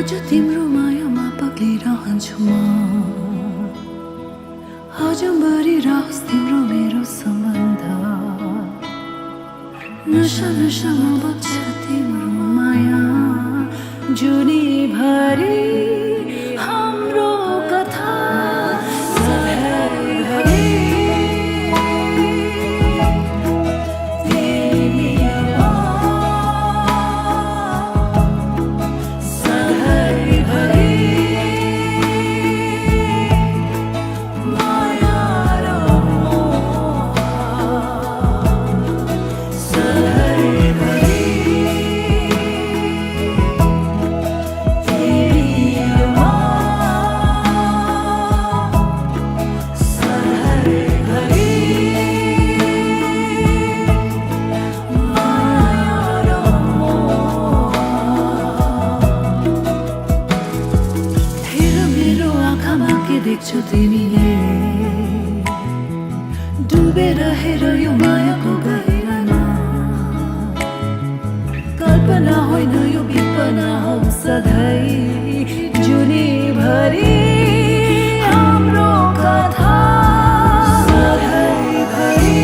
आज तिम्रो मायामा पग्लिरहन्छु म अझम्बरी रहोस् तिम्रो मेरो सम्बन्ध नशा नशामा बग्छ तिम्रो माया जुनीभरि हाम्रो कथा देख्छौ तिमीले डुबेर हेर यो मायाको गहिरामा कल्पना होइन यो विपना हो सधैँ जुनीभरि हाम्रो कथा सधैँभरि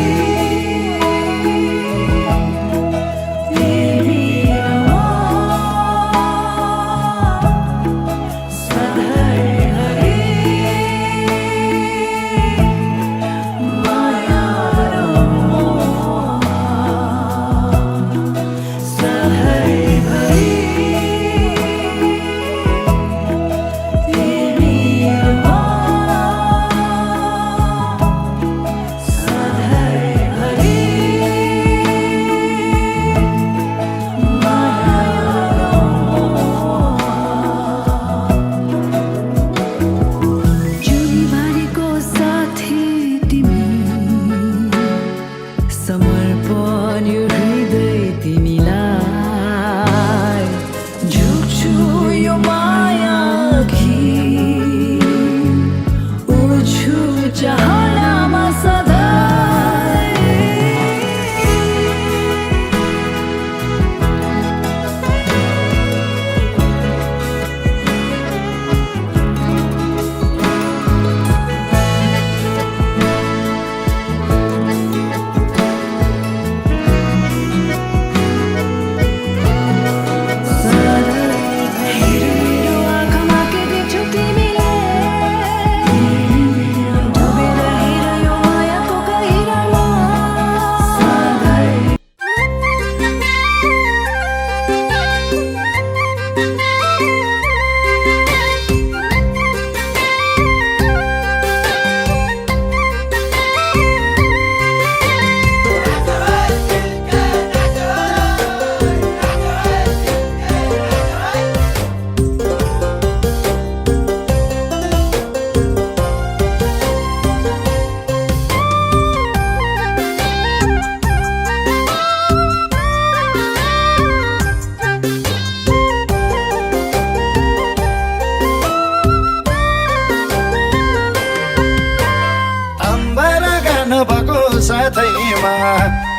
साथैमा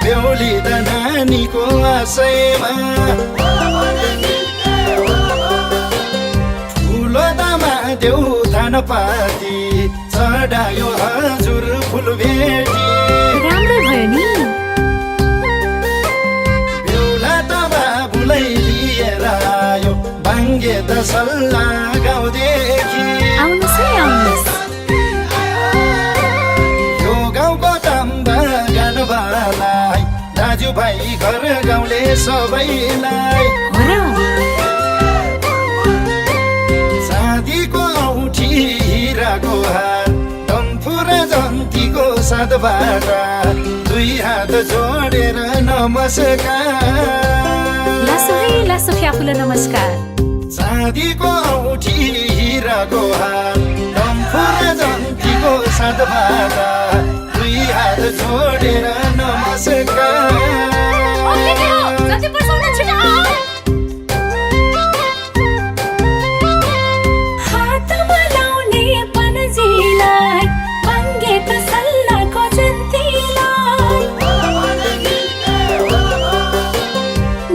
बेहुलिँदा नानीको आशैमा ठुलो दामा देउ थान पाती चढायो हजुर फुल भेटी राम्रो भयो नि बेहुला त बाबुलाई लिएर आयो बाङ्गे त सल्लाह गाउँदेखि आउनुहोस् है आउनुहोस् दाजुभाइ घर गाउँले सबैलाई चाँदीको औँठी हिराको हार डम्फु र जन्तीको साथबाट दुई दुई हात जोडेर नमस्कार लासो है लासो फ्याफुल नमस्कार चाँदीको औठी हिराको हात डम्फु र जन्तीको सदभाता दुई हात जोडेर नमस्कार हातमा लाउने पनजीलाई बङ्गेको सल्लाको जन्तीलाई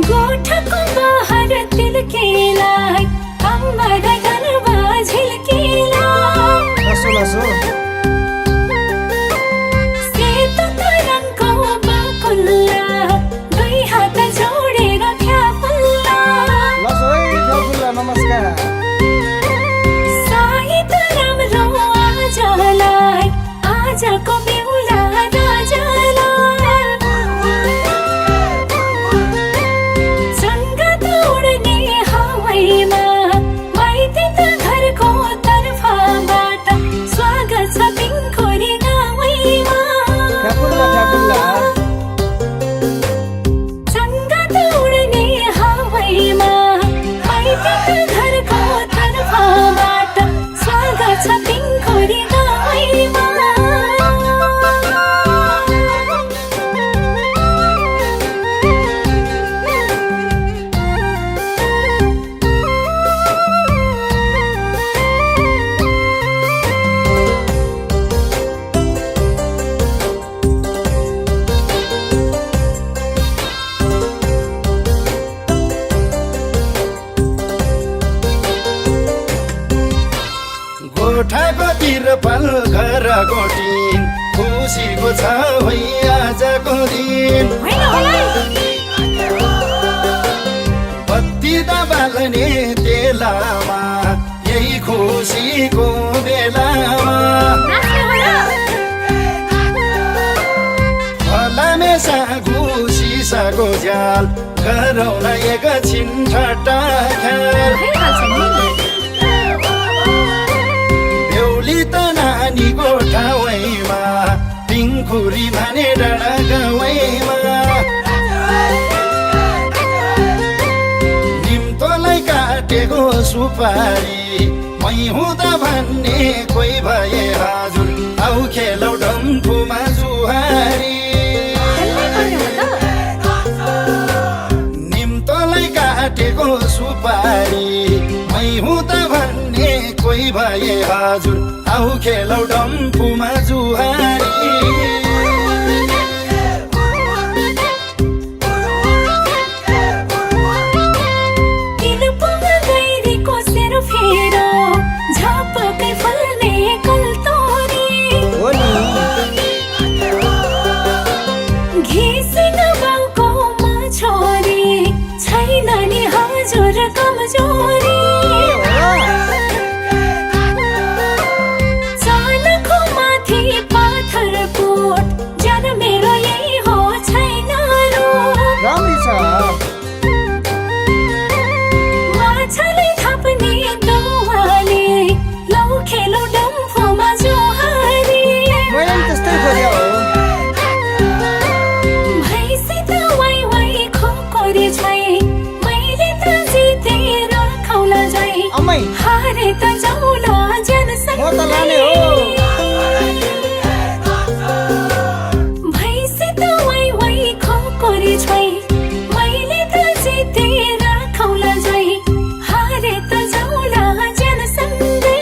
गोठको बहर तिल्केलाई अम्बर गलबा झिल्केलाई सेतो तरङको बाकुल्ला दुई हात जोडेर फ्याफुल्ला साइत राम्रो आजलाई आजको बेहुला राजालाई सङ्गत उड्ने हवाईमा माइती त घरको तर्फबाट स्वागत छ पिङखोरी गाउँमा सङ्गत उड्ने हवाईमा माइती त घरको तर्फबाट स्वागत छ पिङखोरी गाउँमा गोठाको तिरपाल घर गोटिन खुसीको छ है आजको दिन बत्ती त बाल्ने तेलामा यही खुसीको बेलामा फलामेसा घुसिसाको झ्याल गरौँ न एकछिन ठट्टा ख्याल बेहुली त नानीको ठाउँमा पिङखुरी माने डाँडा गाउँमा निम्तोलाई काटेको सुपारी मै हुँदा भन्ने कोही भए हजुर आउ खेलौ डम्फुमा जुहारी निम्तोलाई काटेको सुपारी मै हुँदा भन्ने कोही भए हजुर आउ खेलौ डम्फुमा जुहारी चालको माथि पाथर कोट जन मेरो यही हो छैन माछाले थाप्ने दौवाले लौ खेलौ डम्फुमा जोहारी भैँसी त वाइ वाइ खोकोरी छै मैले त जितेर खौला जाइ हारे त जाउला जनसँगै भैँसी त वाइ वाइ खोकोरी छै मैले त जितेर खौला जाइ हारे त जाउला जनसँगै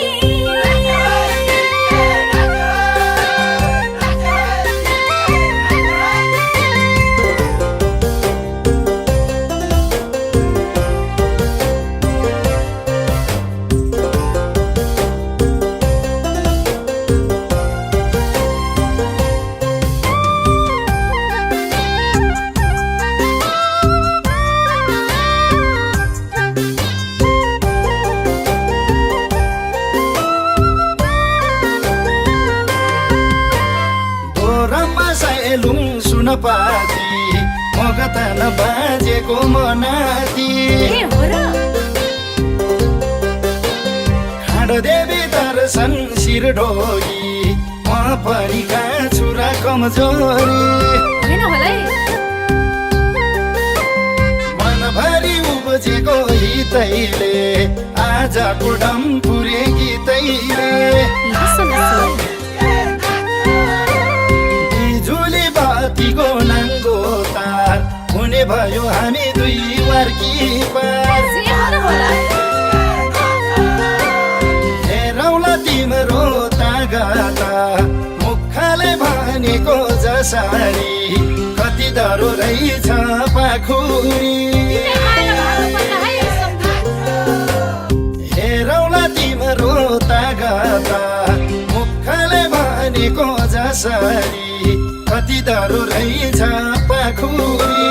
पाती मगतन बाजेको मनाती खाँड देवी दर्शन शिर ढोगी पनि कहाँ छुरा कमजोरी होइन होला है मनभरि उब्जेको हितैले आजको डम्फुरे गीतैले बिजुली बातीको नाङ्गो तार हुने भयो हामी दुई वार्की पार हेरौला तिम्रो तागता मुखले भनेको जसरी कति डरो रहेछ पाखुरी हेरौला तिम्रो तागता मुखले भनेको जसरी कति डरो रहेछ पाखुरी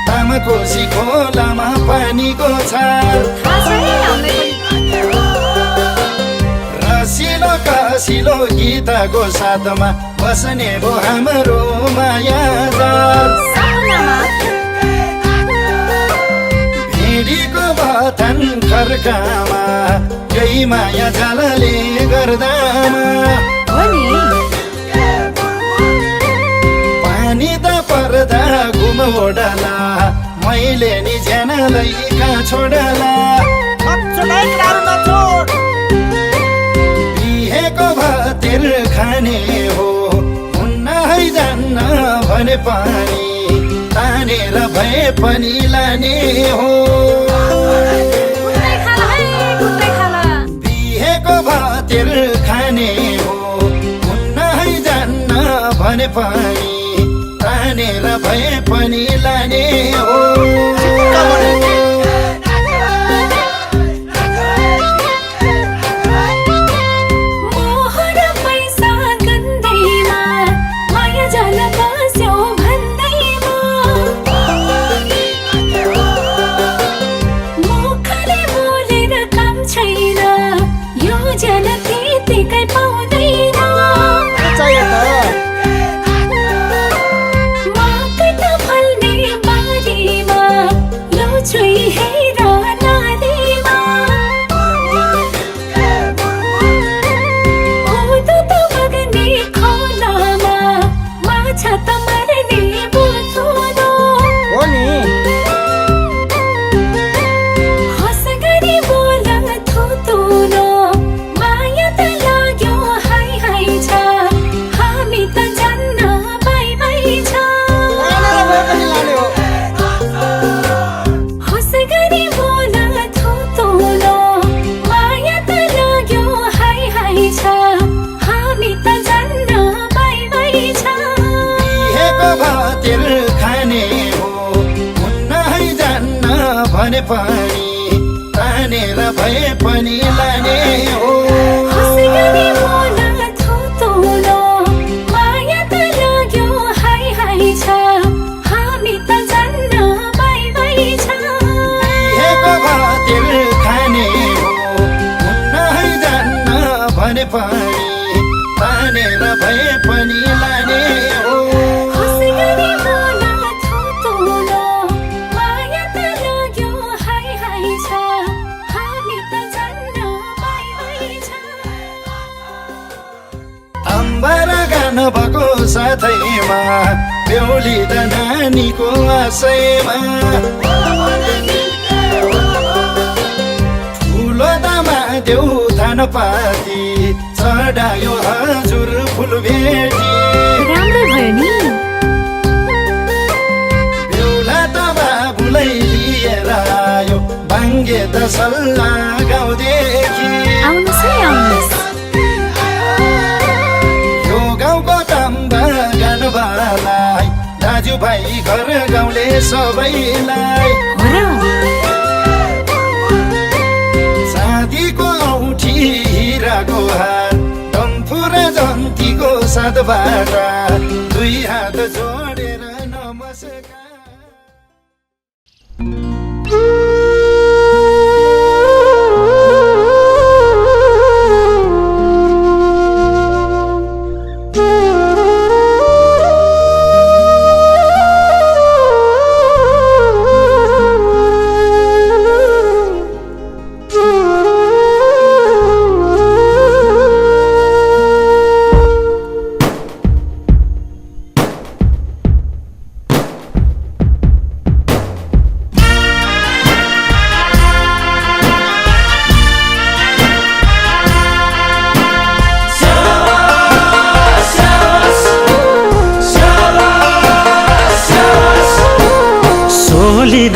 तामाकोसी खोलामा पानीको छाल रसिलो कसिलो गीतको साथमा बस्ने भो हाम्रो माया जाल भिडीको भथन खर्कामा यही माया जालले गर्दामा पानी त पर्दा घुमोडला मैले नि ज्यानलाई कहाँ छोडला बिहेको भातिर खाने हो हुन्न है जान्न भने पानी तानेर भए पनि लाने हो बिहेको भातिर खाने हो हुन्न है जान्न भने पानी तानेर भए पनि लाने हो मोहर पैसा गन्दैमा माया जाल बस्यो भन्दैमा मुखले बोलेर काम छैन यो जल त्यतिकै पाउँदैन भने पानी तानेर भए पनि लाने हो माया त लाग्यो हाई हाई छ भने पनि तानेर भए पनि लाने हो हँसी गरी बोला थोतोलो माया त लाग्यो हाई हाई छ हामी त झन्न बाई बाई छ अम्बारा गान भएको साथैमा बेहुली त नानीको आशैमा ठुलो दामा देउ थान पाती चढायो हजुर फुल भेटी राम्रै भयो नि बेहुला त बाबुलाई लिएर आयो बाङ्गे त सल्लाह गाउँदेखि आउनुहोस् है आउनुहोस् यो गाउँको तम्बा गानबालाई दाजुभाइ घर गाउँले सबैलाई हो र चाँदीको औँठी हिराको हार डम्फु र जन्तीको साथबाट दुई हात जोडेर नमस्कार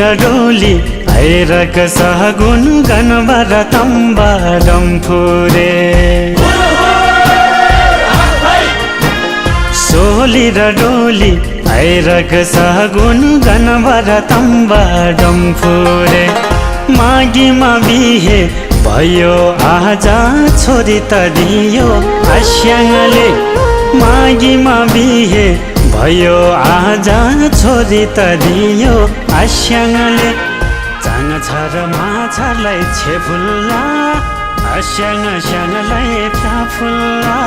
डोली भैरक सहगुन गनबर तम्बा डम्फुरे सोली र डोली भैरक सहगुन गनबर तम्बा डम्फुरे मागीमा बिहे भयो आजा छोरी त दियो आस्याङले मागीमा बिहे भयो आजा छोरी त दियो आस्याङले चाङ छ माछालाई छेफुल्ला आस्याङ स्याङलाई प्याफुल्ला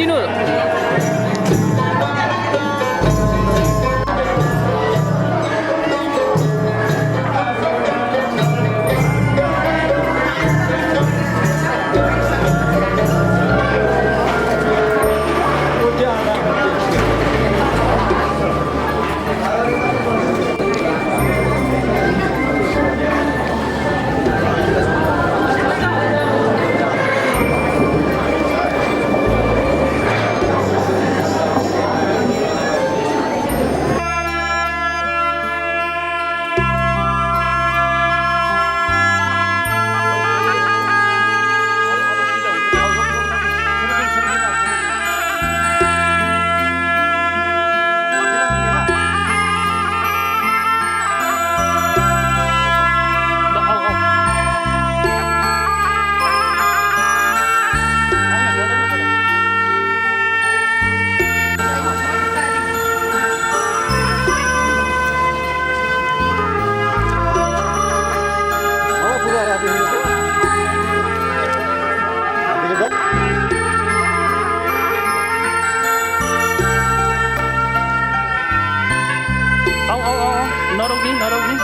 दिनु नरोग्ने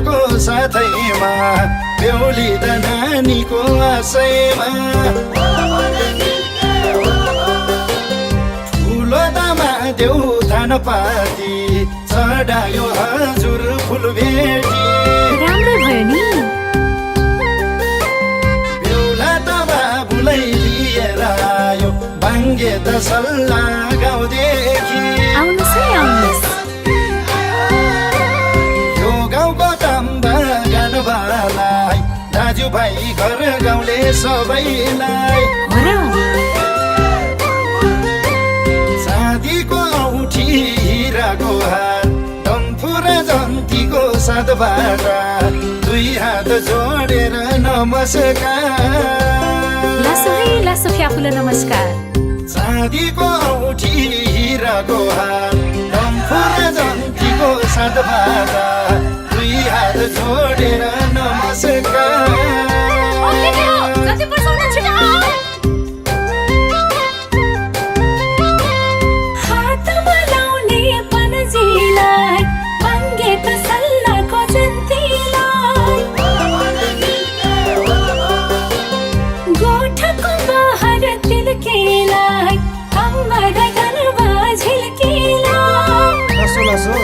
भएको साथैमा बेहुली त नानीको आशैमा ठुलो दामा देउ थान पाती चढायो हजुर फुल भेटी राम्रो भयो नि बेहुला त बाबुलाई लिएर आयो बाङ्गे त सल्लाह गाउँदेखि आउनुहोस् है आउनुहोस् दाजुभाइ घर गाउँले सबैलाई चाँदीको औँठी हिराको हार डम्फु र जन्तीको साथबाट दुई हात जोडेर नमस्कार लासो है लासो फ्याफुला नमस्कार चाँदीको औँठी हिराको हार डम्फु र जन्तीको साथबाट दुई हात जोडेर नमस्कार हातमा लाउने पनजीलाई बाङ्गे त सल्लाहको जन्तीलाई गोठको बहर तिल्केलाई अम्बर गलबा झिल्केलाई लसो लसो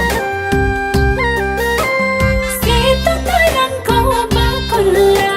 सेतो तरङको बाकुल्ला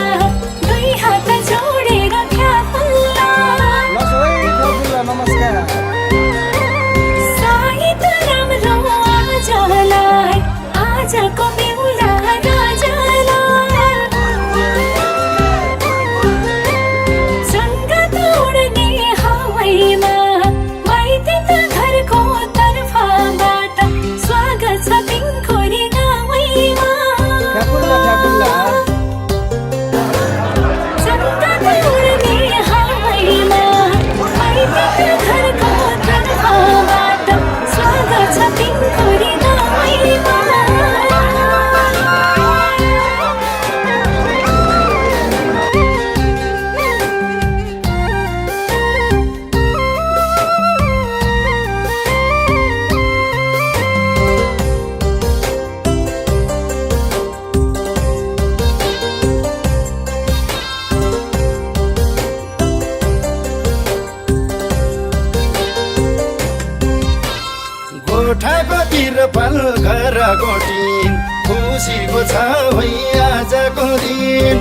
खुसीको छ है आजको दिन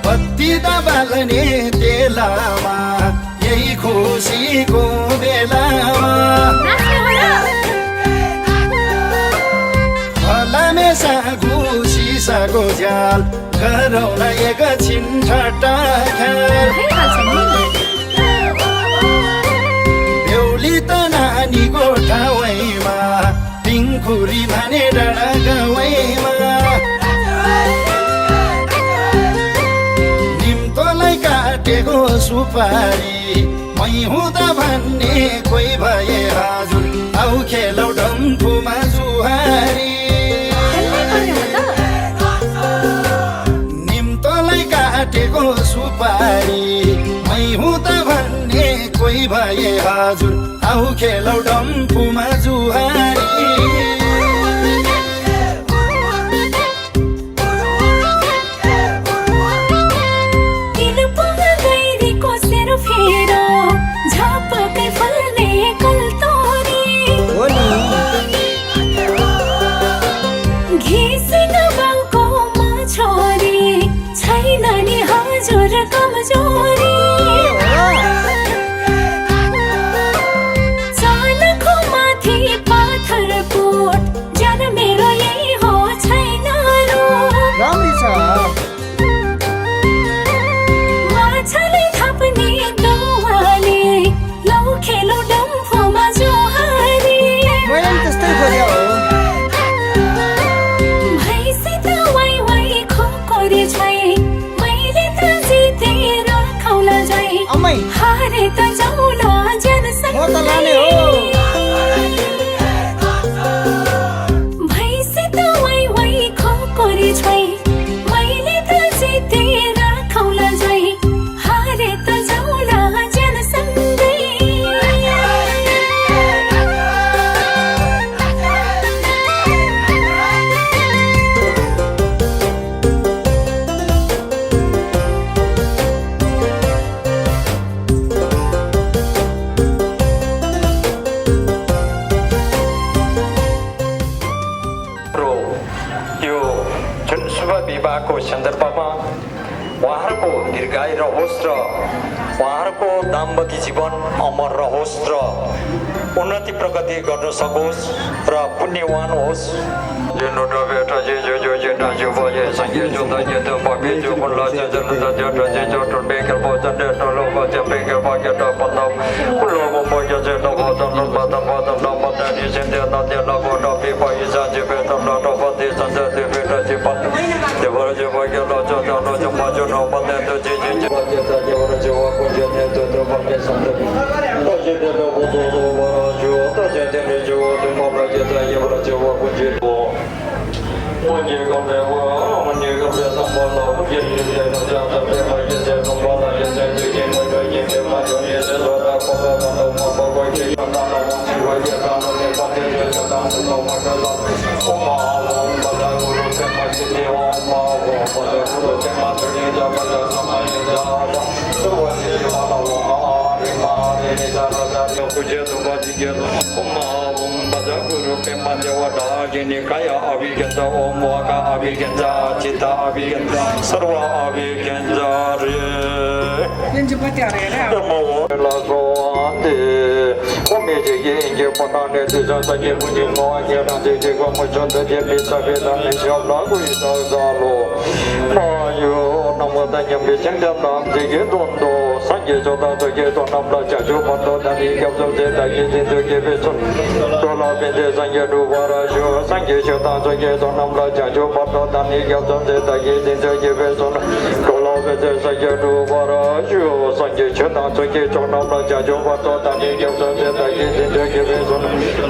बत्ती त बाल्ने बेलामा यही खुसीको बेलामा फलामेसा घुसिसाको झ्याल गरौँला एकछिन ठट्टा ख्याल बेहुली त नानीको ठाउँमा पिङखुरी माने डाँडा गाउँमा निम्तोलाई काटेको सुपारी मै हुँदा भन्ने कोही भए हजुर आउ खेलौ डम्फुमा जुहारी निम्तोलाई काटेको सुपारी मै हुँदा भन्ने कोही भए हजुर आउ खेलौ डम्फुमा जुहारी हारे त जाउला जनसँगै भैँसी त वाइ वाइ खोकोरी छोइ मैले त जितेर खौला जै हारे त जाउला जनसँगै विवाहको सन्दर्भमा उहाँहरूको दीर्घायु रहोस् र उहाँहरूको दाम्पत्य जीवन अमर रहोस् र उन्नति प्रगति गर्न सकोस् र पुण्यवान होस् Kaya Abhigenza Om Waka Abhigenza Chitta Abhigenza Sarva Abhigenza Re Namo La Soante Kome Jege Inge Patane Tisa Saje Puji Moa Kera Jege Kamo Chanda Jebe Sabeda Nishabla Kuita Zalo Mayo Namo Tanya Bishanga Nam Jege Dondo Sanje Jota Jege Donam La Jaju Mando Dani Kapsam Jeta Jege Jege Besun Dola Bende Sanje Dubara Jo Sanje Jota Jege Donam La Jaju Mando Dani Kapsam Jeta Jege Jege Besun Dola Bende Sanje Dubara Jo Sanje Jota Jege Donam La Jaju Mando Dani Kapsam Jeta Jege Jege Besun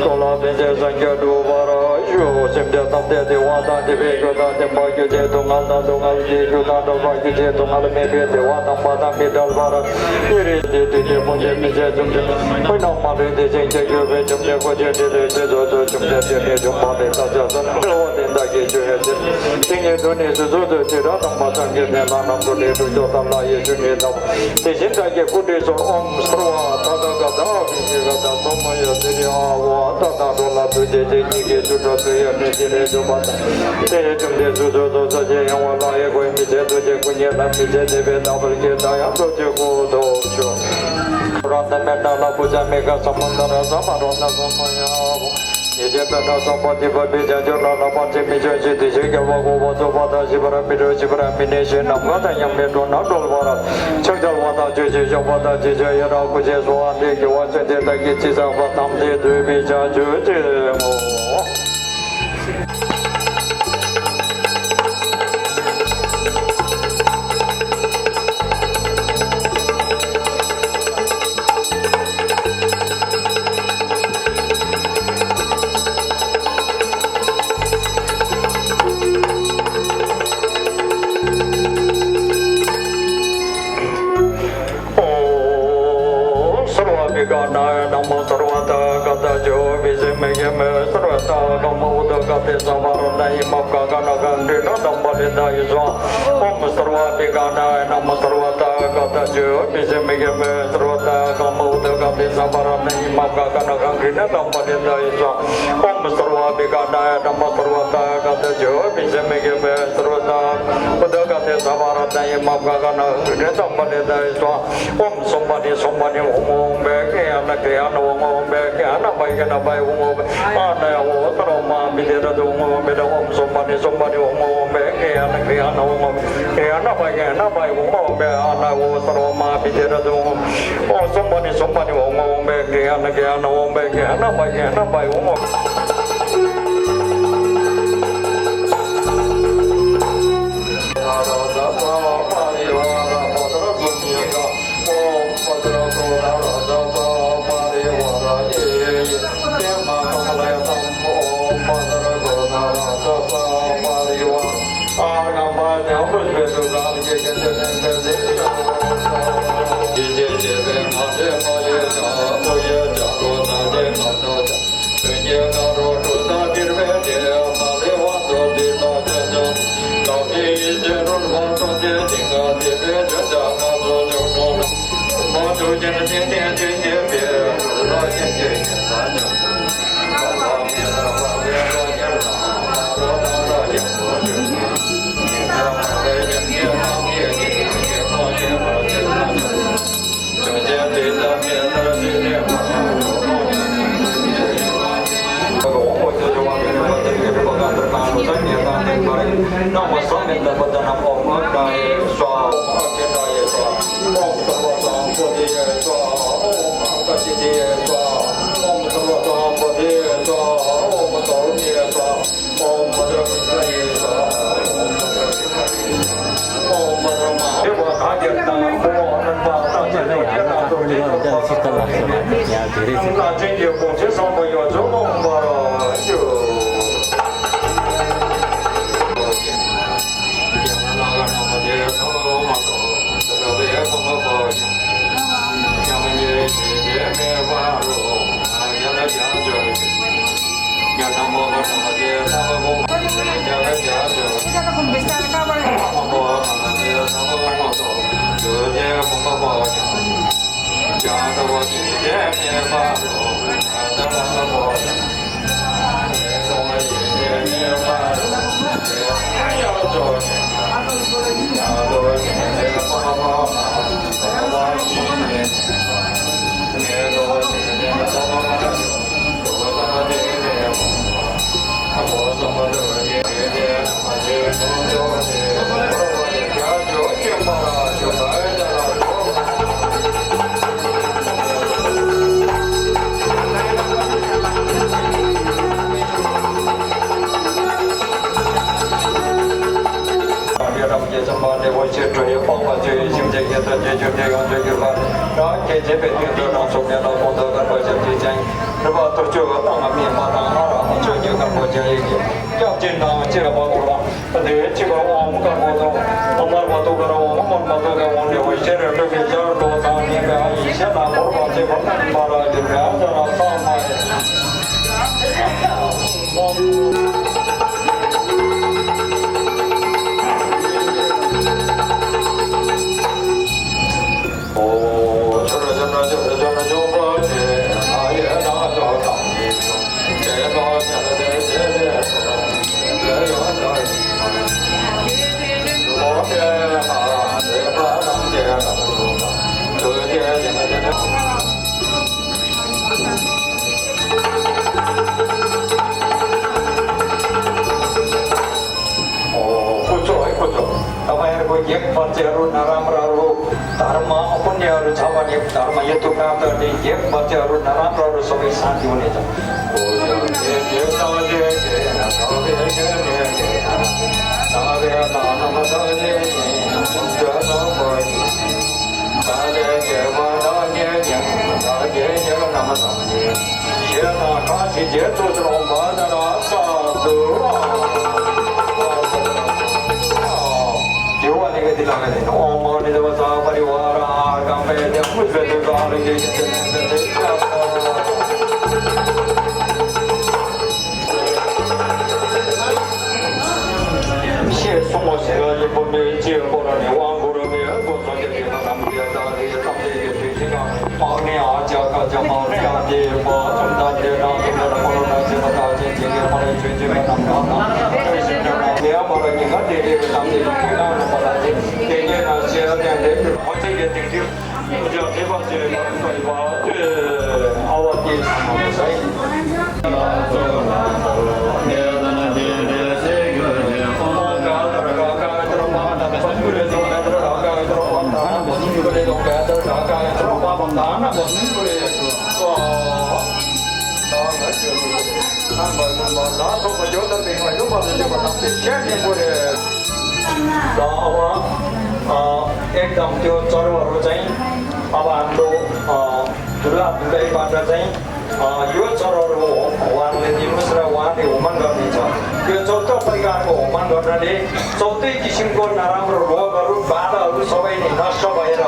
Dola Bende Sanje Dubara Jo 主心表当天的瓦当的别个当天包有这东安当东安的就当东安有这东安的没别的瓦当巴当没到瓦当，一人的梦见没见中间，会闹马的的见见有被中间过去的这做中间的中马的大家生，我的大家就还是，今年多年是做的这让当马上给那那那不的都叫他那也就你那，这现在也不得说om sarva他那个大比这个大什么也这里啊我大大多了都这你给就说对呀你这里就把它，这些中间就这些让我老爷归米这都这过年来米这这边大不给大家都这过都去。让他们到了不在每个什么的了什么的那什么呀，你这边到什么地方比较就那那么这米这些的这个我做把它是不是米这是不是米那些那么的样面多那多了吧？成交我到就就把它就也让不接说那个我这的给介绍把他们的对比较就这么。Namo sarvata kata jo vise mege me sarvata kamo uda kate samaro nahi mapka kana kandi na namo leda yiswa om sarvati kana namo sarvata kata jo vise mege me sarvata kamo uda kate samaro nahi mapka kana kandi na namo leda yiswa om sarvati kana namo sarvata kata jo vise mege me sarvata uda kate samaro nahi mapka kana kandi na namo leda yiswa om somebody om Kaya no mo be kaya na bai kana bai mo be ana o tro ma bi de do mo be do somebody mo be kaya no mo kaya na bai mo be ana o tro ma bi de do o somebody mo be kaya no be kaya na bai mo 别让也什么的，我去追帮我追，现在也在追追这个追这个，然后给这边听到让中间的工作跟我讲之前，是吧？都这个当个面嘛，当好了，就这个我讲一个，要见到这个包多了，对这个我们跟我都，我们我都跟我们都跟我的，我现在这个叫多当那个以前那我把这个干嘛了，就这样子了，上嘛的。哦，就是就不去，他也拿着当的，这个现在这有点，我这哈这不能这样，这。एक बच्चहरू नराम्रोहरू धर्म अपन्यहरू छ भने धर्म हेतु प्राप्त गर्ने एक बच्चहरू नराम्रोहरू सबै शान्ति हुनेछ एकदम त्यो चरोहरू चाहिँ अब हाम्रो दुर्गाबाट चाहिँ यो चरोहरू उहाँले दिनुहोस् र उहाँले होमन गर्नेछ यो 14 प्रकारको होमन गर्नाले 14 किसिमको नराम्रो रोगहरू बाधाहरू सबै नै नष्ट भएर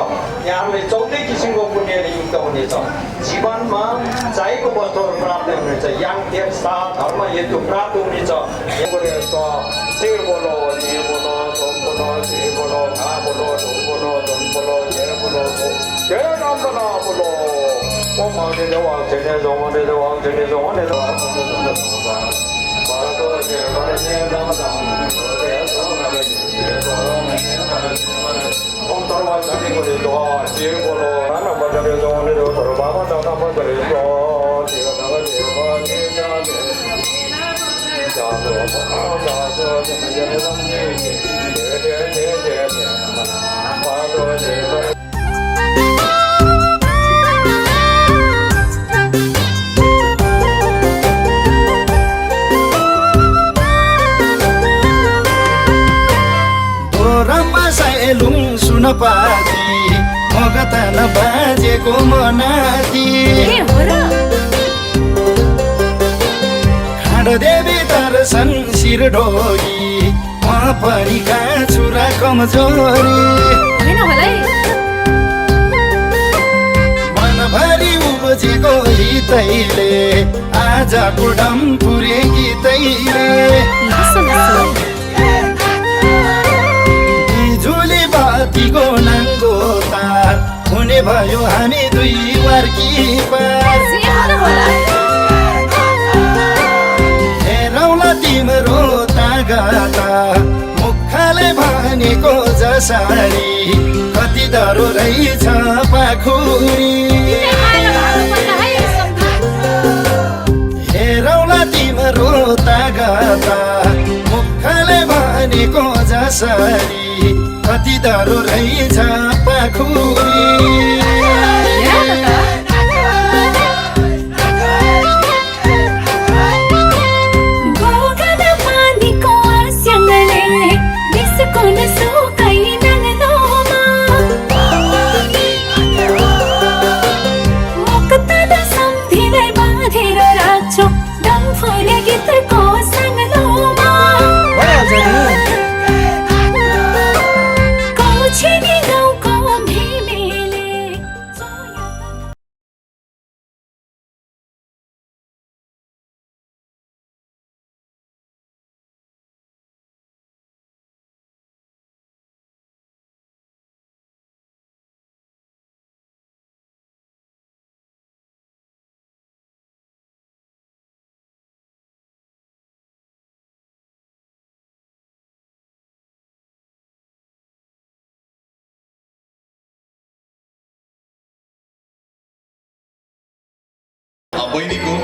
यहाँले 14 किसिमको पुण्यले युक्त हुनेछ जीवनमा चाहेको वस्तुहरू प्राप्त हुनेछ याङ देवता धर्म हेतु प्राप्त हुनेछ शिव बोलो जे बोलो सोम बोलो जे बोलो घा बोलो ढुङ बोलो धुन बोलो जे बोलो जे नाम बोलो ओ माने जो वाङ छेने जो माने जो वाङ छेने जो माने जो वाङ छेने जो माने जो भारत के बारे में नाम दाम ओम तरवा जाने को ले दो जे बोलो ना बजारे जो माने जो तरवा बाबा दादा बजारे जो जे दादा जे बाजे जाने साइलुङ सुन पाती मगत नबाजेको मनाती देवी दर्शन शिर ढोगी म परिका छुरा कमजोरी मनभरि उब्जेको हितैले आज कुडम पुरे गीतैले बिजुली बातीको नाङ्गो तार हुने भयो हामी दुई वार्की पार तिम्रो तागता मुखले भनेको जसरी कति डरो रहेछ पाखुरी हेरौला तिम्रो तागता मुखले भनेको जसरी कति डरो रहेछ पाखुरी con बहिनीको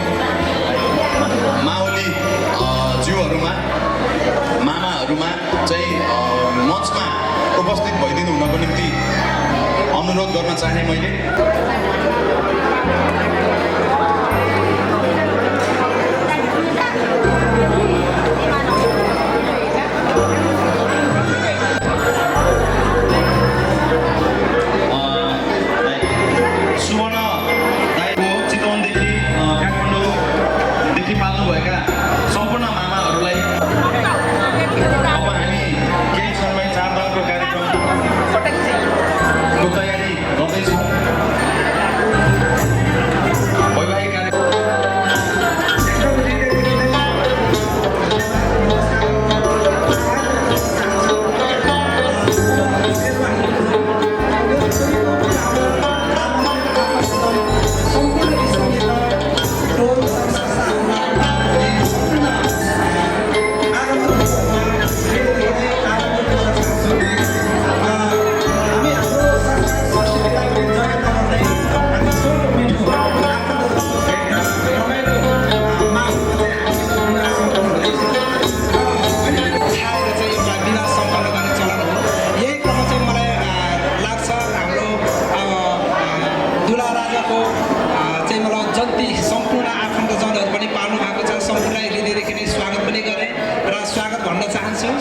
मावली ज्यूहरूमा मामाहरूमा चाहिँ मञ्चमा उपस्थित भइदिनु हुनको निम्ति अनुरोध गर्न चाहे मैले।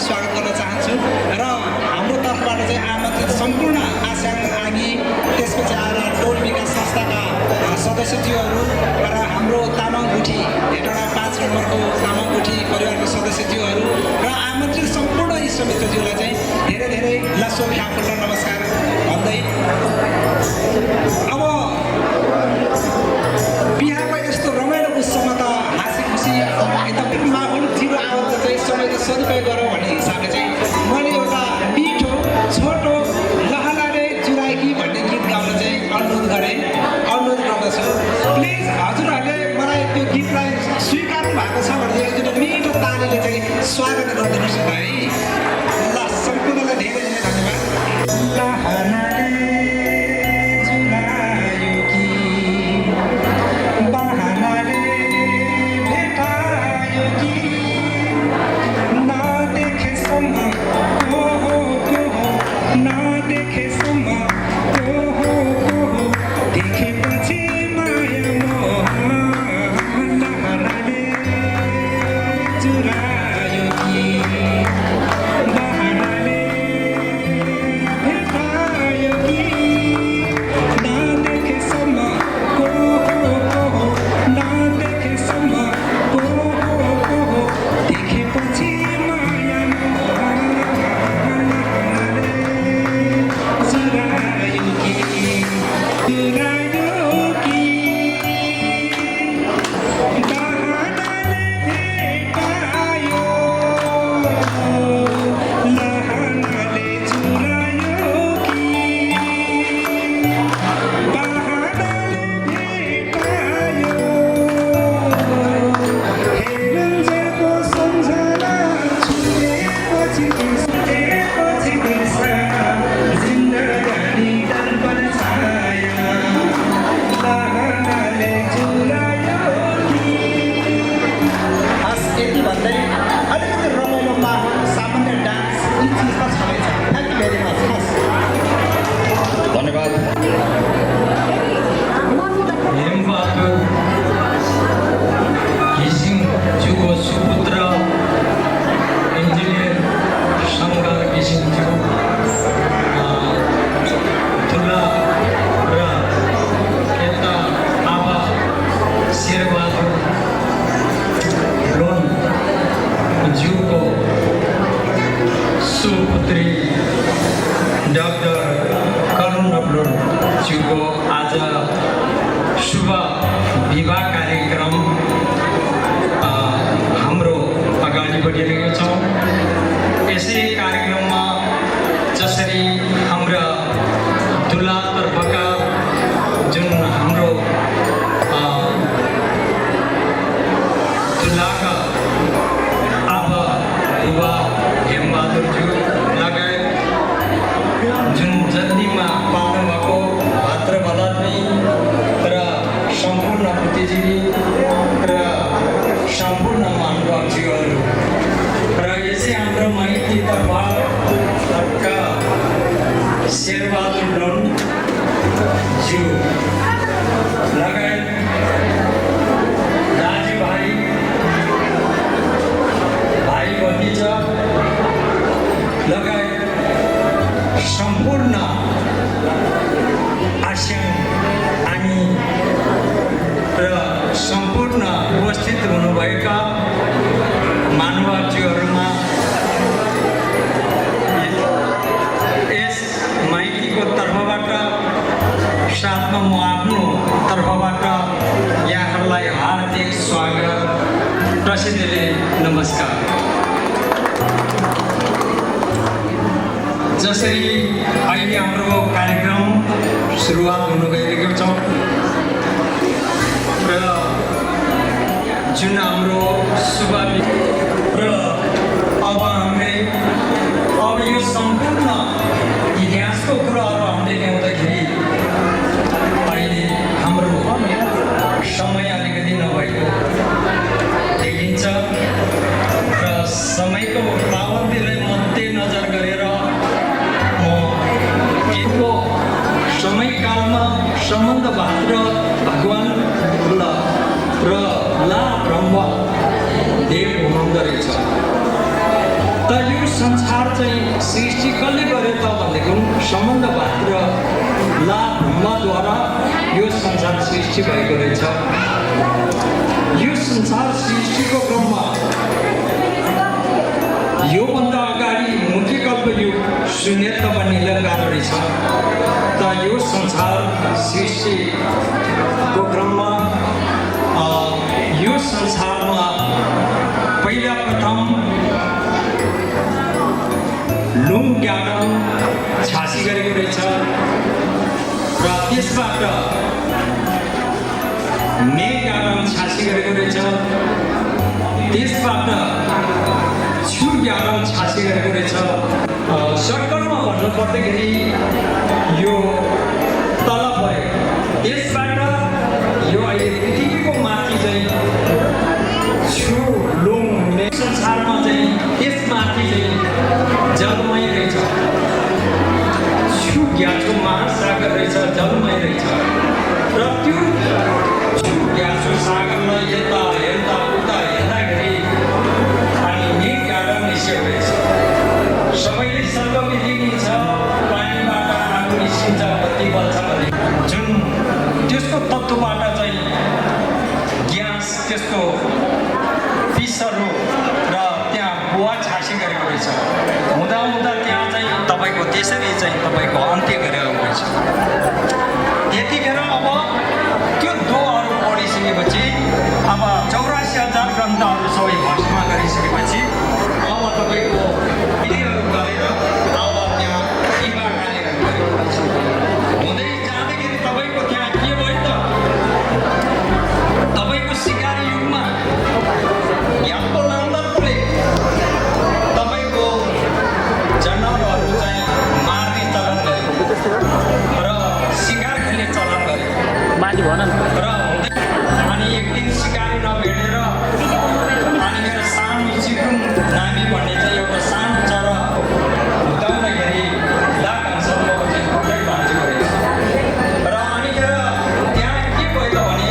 स्वागत गर्न चाहन्छु र हाम्रो तर्फबाट चाहिँ आमन्त्रित सम्पूर्ण आस्याङ आगी त्यसपछि आएर टोल विकास संस्थाका सदस्यज्यूहरू र हाम्रो तामाङ गुठी हेटौँडा 5 नम्बरको तामाङ गुठी परिवारको सदस्यज्यूहरू र आमन्त्रित सम्पूर्ण इष्टमित्रज्यूलाई चाहिँ धेरै धेरै लासो ख्याफुल्ला नमस्कार भन्दै अब बिहाको यस्तो रमाइलो उत्सवमा त हाँसी खुसी एकदम माहौल जिरो आउँछ चाहिँ समयको सदुपयोग गरौँ भन्ने हिसाबले चाहिँ मैले एउटा मिठो छोटो लहलाले जुराएकी भन्ने गीत गाउन चाहिँ अनुरोध गर्दछु। प्लिज हजुरहरूले मलाई त्यो गीतलाई स्वीकार्नु भएको छ भने एउटा मिठो तालीले चाहिँ स्वागत गरिदिनुहोस् है। ल सम्पूर्णलाई धेरै धेरै धन्यवाद। जुन जन्तीमा पाउनु भएको भाद्र सम्पूर्ण आस्याङ हामी र सम्पूर्ण उपस्थित हुनुभएका महानुभावज्यूहरूमा यस माइतीको तर्फबाट साथमा म आफ्नो तर्फबाट यहाँहरूलाई हार्दिक स्वागत प्रसिद्धले नमस्कार। जसरी अहिले हाम्रो कार्यक्रम सुरुवात हुन गइरहेको छ र जुन हाम्रो शुभ र अब यो सम्पूर्ण इतिहासको कुराहरू हामीले ल्याउँदाखेरि अहिले हाम्रो समय अलिकति नभएको देखिन्छ र समयको पाबन्दीलाई मध्यनजर गरेर म यसको समयकालमा सम्बन्धबाट भगवान् र ला ब्रह्म देव हुनुहुँदो रहेछ। त यो संसार चाहिँ सृष्टि कसले गर्यो त भनेदेखि सम्बन्धबाट र ला ब्रह्मद्वारा यो संसार सृष्टि भएको रहेछ। यो संसार सृष्टिको क्रममा योभन्दा अगाडि मुख्य कल्पयुग शून्यत्व भन्ने लगाएको रहेछ। त यो संसार सृष्टिको क्रममा यो संसारमा पहिला प्रथम लुङ ज्ञान छासी गरेको रहेछ र त्यसबाट मे ज्ञान छासी गरेको रहेछ, त्यसबाट छु ज्ञान छासी गरेको रहेछ। सर्कलमा भन्नु पर्दाखेरि यो तल पऱ्यो, त्यसबाट यो अहिले पृथ्वीको माथि चाहिँ छु लुङ मे संसारमा चाहिँ त्यसमाथि चाहिँ जलमय रहेछ, छु ग्यासो महासागर रहेछ, जलमय रहेछ र त्यो छु ग्यासो सागरलाई यता हेर्दा उता हेर्दाखेरि अनि मेन गार्डन निस्केको रहेछ। सबैले सर्वविधि दिन्छ, पानीबाट आगो निस्किन्छ, बत्ती बल्छ भने जुन त्यसको तत्त्वबाट चाहिँ ग्यास त्यसको पिसहरू र त्यहाँ बुवा छासी गरेको रहेछ। हुँदा हुँदा त्यहाँ चाहिँ तपाईँको त्यसरी चाहिँ तपाईँको अन्त्य गरेको रहेछ। त्यतिखेर अब त्यो दोहरू पढिसकेपछि अब 84,000 ग्रन्थहरू सबै भस्म गरिसकेपछि अब तपाईँको विधिहरू गरेर अब त्यहाँ टिका कार्यहरू गरेको रहेछ। हुँदै जाँदाखेरि तपाईँको त्यहाँ के भयो त तपाईँको सिकारी युगमा यापो लान्दरले तपाईँको जनावरहरू चाहिँ मार्ने चलन गर्यो र सिकार खेल्ने चलन गर्यो र अनि एक दिन सिकारी नभेटेर अनि मेरो सानो चिकुङ नामी भन्ने चाहिँ एउटा सानो चरा हुँदाउँदाखेरि लागान्सम्मको चाहिँ खुट्टै भाँचेको रहेछ र अनिखेर त्यहाँ के भयो त भने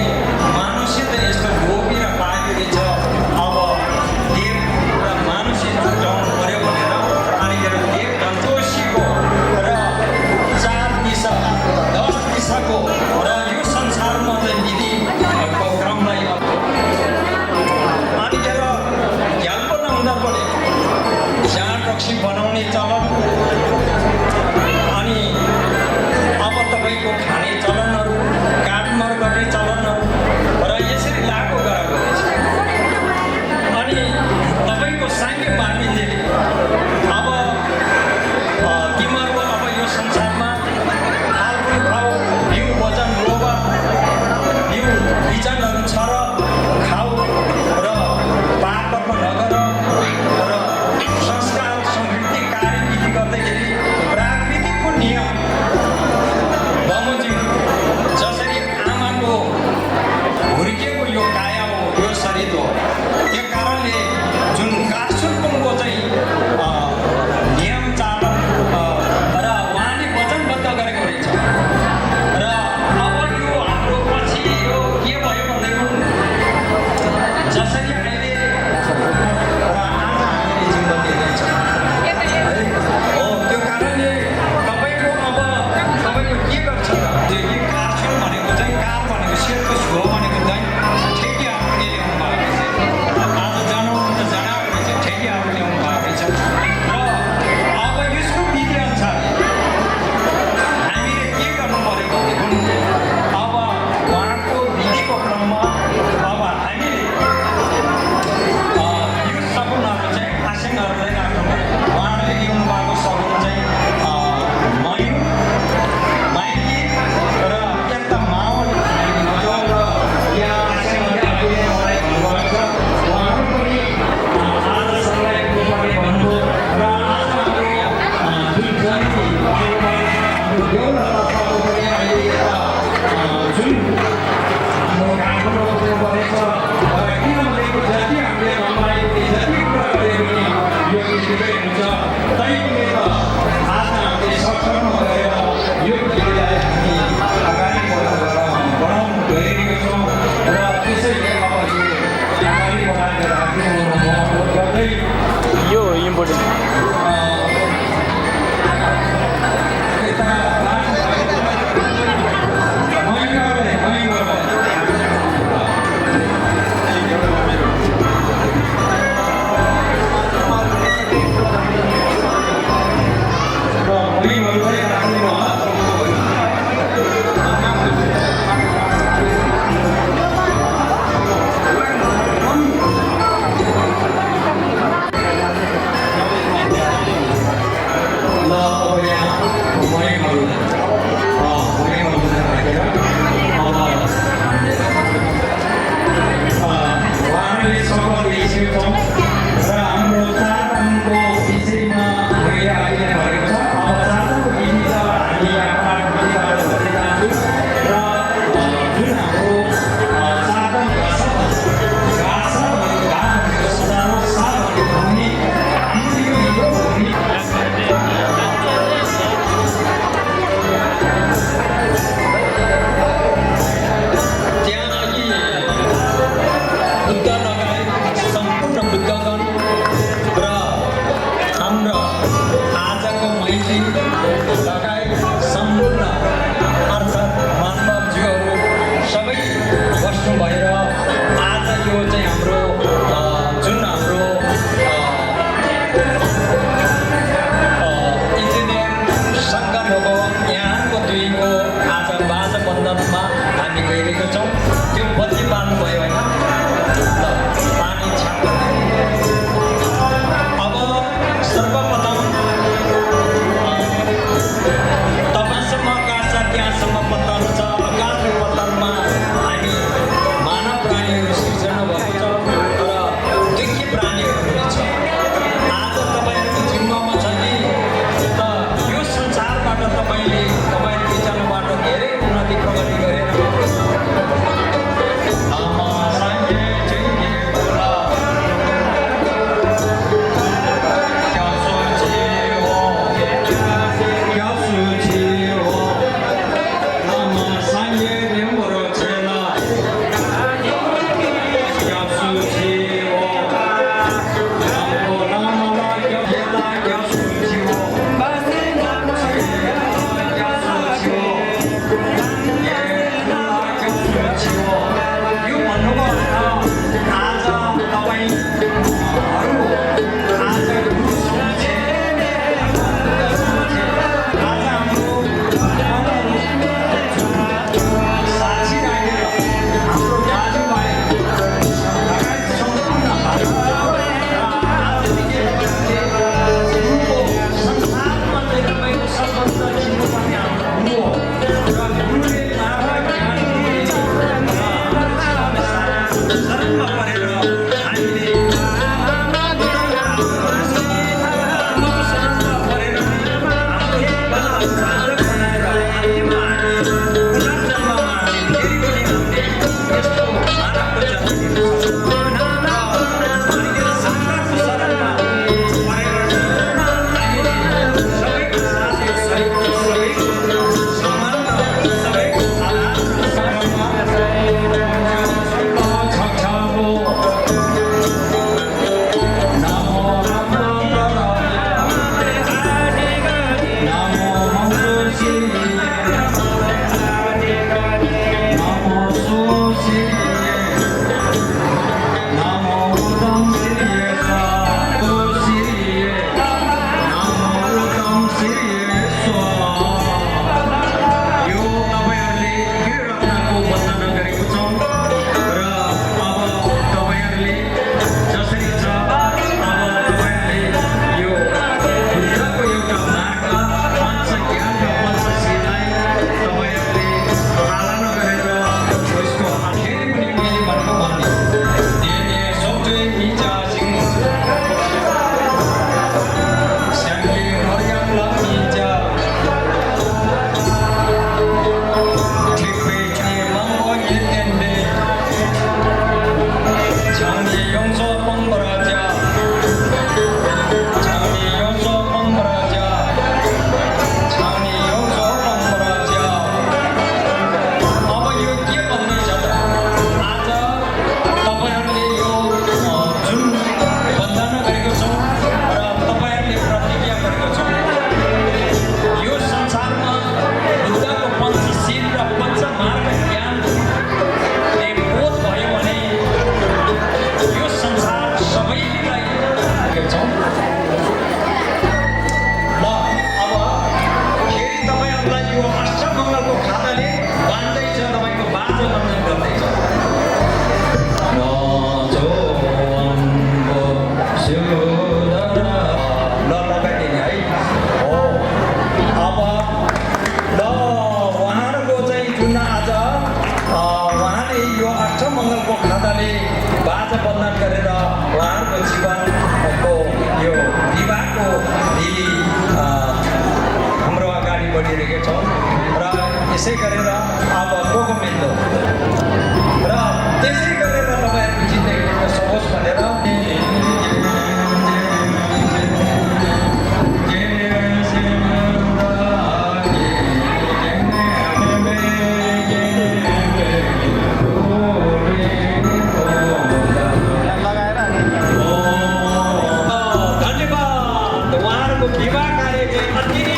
मानुषित यस्तो ढोकी र पाएको रहेछ। अब देव र मानुषित जुटाउनु पर्यो भनेर अनिखेर देव जोशीको र 4 दिशा 10 दिशाको र यो संसारमा चाहिँ विधि दिदी लगायत सम्पूर्ण अर्थात् मानवज्यूहरू सबै बस्नु भएर आज यो चाहिँ हाम्रो जुन हाम्रो इन्जिनियर सङ्गठन हो यहाँको दुईको आज बाजा बन्धनमा हामी गइरहेको छौँ त्यो बत्ती पाल्नुभयो होइन ल पानी छाप अब सर्वप्रथम तपाईँसम्म काट्छ त्यहाँसम्म पत्तर छ काठको पत्तरमा हामी मानव प्राणीहरू सृजना भएको छ र दुःखी प्राणीहरू पनि छ आज तपाईँहरूको जिम्मामा छ कि त यो संसारबाट तपाईँले तपाईँको विचारबाट धेरै उन्नति प्रगति गरेर यसै गरेर अब कोको मिल्दो र त्यसै गरेर तपाईँहरूको जिन्दगीमा सहोस् भनेर धन्यवाद। उहाँहरूको विवाह कार्य चाहिँ अति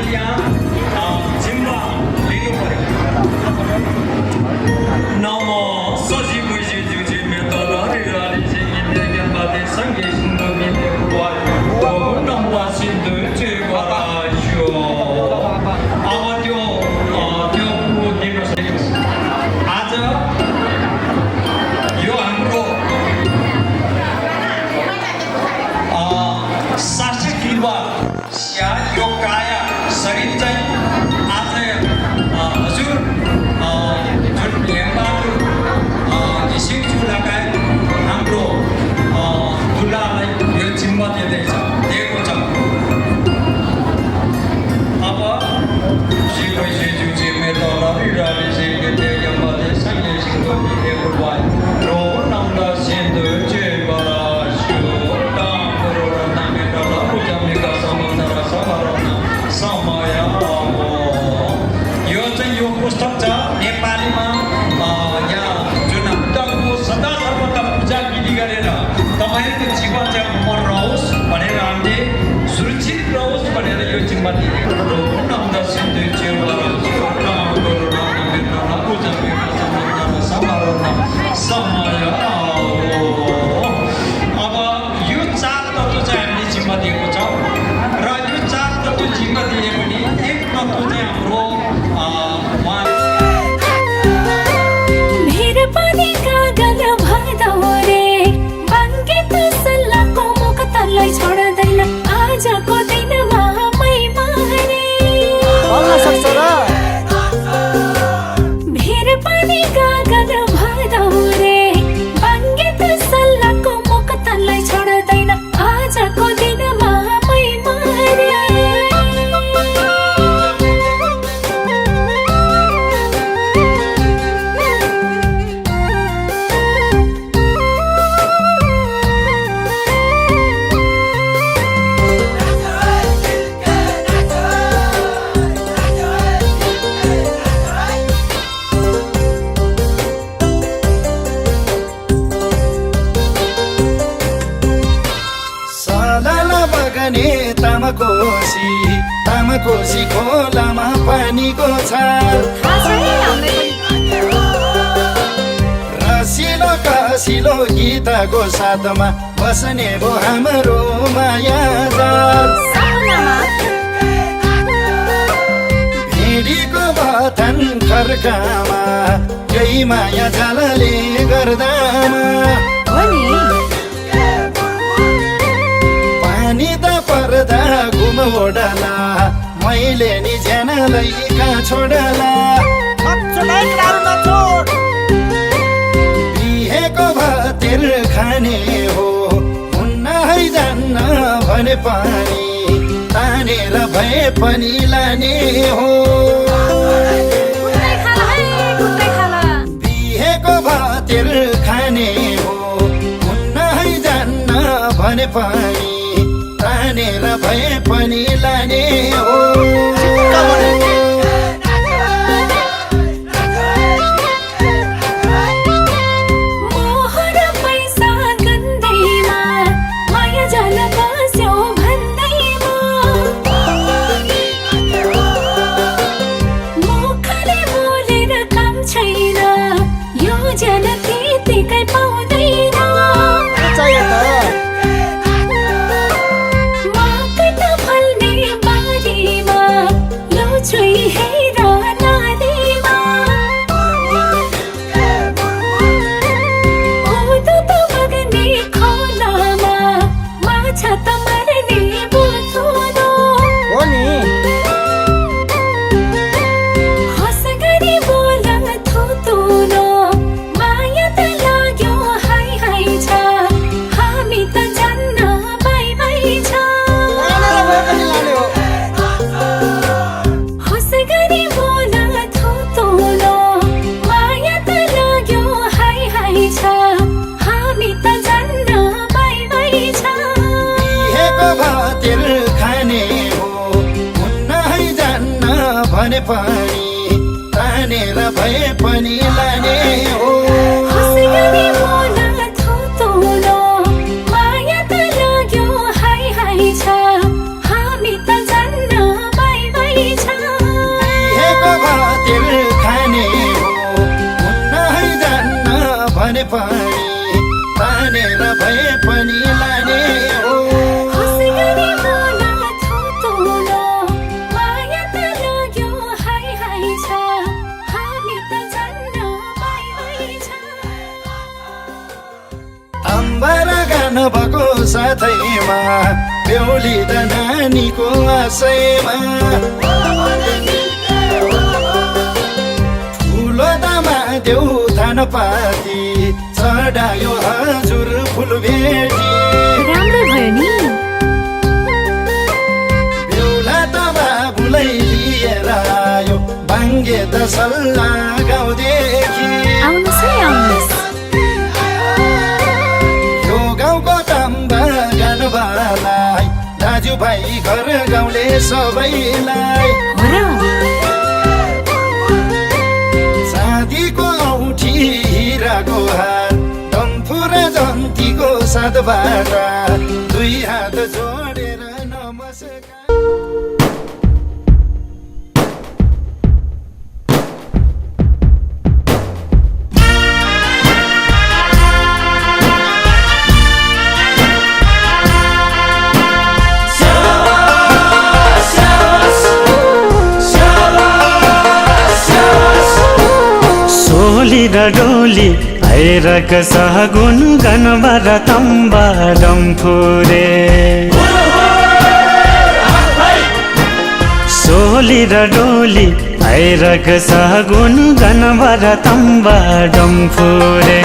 हामीले यहाँ जिम्मा लिनु पर्यो नम सजी बैसी जुजी मेतल हरिराली सिंगिन्दे ज्ञानबादे सँगै सिन्धु मिले बुवा नम्बा सिन्धु चेगराज्यो अब त्यो दिन आज यो हाम्रो शासक युवा यो काया शरीर चाहिँ आज हजुर जुन हेमबहादुर घिसिङज्यू लगायत हाम्रो दुलालाई यो जिम्मा दिएको छ अब शिवैसेज्यू जिम्मे तल रिराली सिंगिन्दे ज्ञानबादे सँगै सिन्धु मिले बुवा नम्दा सिन्धु चेगराज्यो समय यो चाहिँ यो पुस्तक छ नेपालीमा यहाँ जुन बुद्धको सदा सर्वदा पूजा विधि गरेर तपाईँहरूको जीवन चाहिँ अमर रहोस् भनेर हामीले सुरक्षित रहोस् भनेर यो जिम्मा दिएको नम्दा सिन्धु समय अब यो चार तत्त्व चाहिँ हामीले जिम्मा दिएको छ र यो चार तत्त्व जिम्मा दिए पनि एक तत्त्व चाहिँ हाम्रो मेरो पनि कागल भदौ रे बङ्गेत सल्लाको मुख तल्लाई छोड्दैन आजको दिनमा मै मारे मेरो पनि कागल भदौ रे बङ्गेत सल्लाको मुख तल्लाई छोड्दैन आजको दिनमा मै मारे सलाला बगने तामाकोसी खोलामा पानीको छाल रसिलो कसिलो गीतको साथमा बस्ने भो हाम्रो माया जाल भेडीको बथन खर्कामा यही माया जालले गर्दामा पानी त पर्दा घुम ओडला मैले नि ज्यानलाई कहाँ छोडला बिहेको भातिर खाने हो हुन्न है जान्न भने पानी तानेर भए पनि लाने हो बिहेको भातिर खाने हो हुन्न है जान्न भने पानी तानेर भए पनि लाने हो मोहर पैसा गन्दैमा माया जाल बस्यो भन्दैमा मुखले बोलेर काम छैन यो जन त्यतिकै पाउँदैन माकट फल्ने बारीमा लुचुई हेर नालीमा उँधो त बग्ने खोलामा माछा त मर्ने बुझुनो हँस गरी बोल थुतुनो माया त लाग्यो हाई हाई छ हामी त जान्न बाई बाई छ हँस गरी बोल थुतुनो माया त लाग्यो हाई हाई छ हामी त जान्न बाई बाई छ बिहेको भातिर खाने हो हुन्न है जान्न भने पनि तानेर भए पनि लाने हो हँस गरी बोल थुतुनो माया त लाग्यो हाई हाई छ हामी त जान्न बाई बाई भएको साथैमा बेहुली त नानीको आशैमा ठुलो दामा देउ थान पाती चढायो हजुर फुल भेटी राम्रो भयो नि बेहुला त बाबुलाई लिएर आयो बाङ्गे त सल्लाह गाउँदेखि आउनुहोस् है आउनुहोस् यो गाउँको तम्बा गानबालाई दाजुभाइ घर गाउँले सबैलाई हो र चाँदीको औठी हिराको हार डम्फु र जन्तीको साथबाट दुई हात जोडेर नमस्कार सोली र डोली आइरक सगुन गनबर तम्बा डम्फुरे सोली र डोली आइरक सगुन गनबर तम्बा डम्फुरे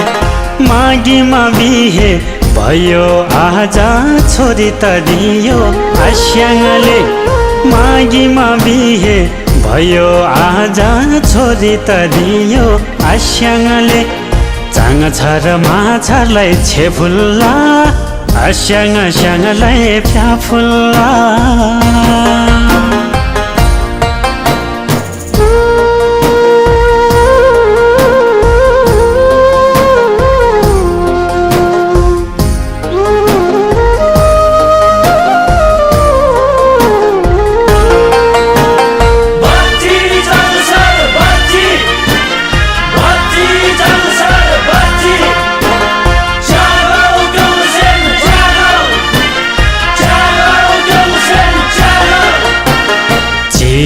मागीमा बिहे भयो आज छोरी त दियो आस्याङले मागीमा बिहे भयो आज छोरी त दियो आस्याङले चाङ छर माछालाई छेफुल्ला आस्याङ स्याङलाई फ्याफुल्ला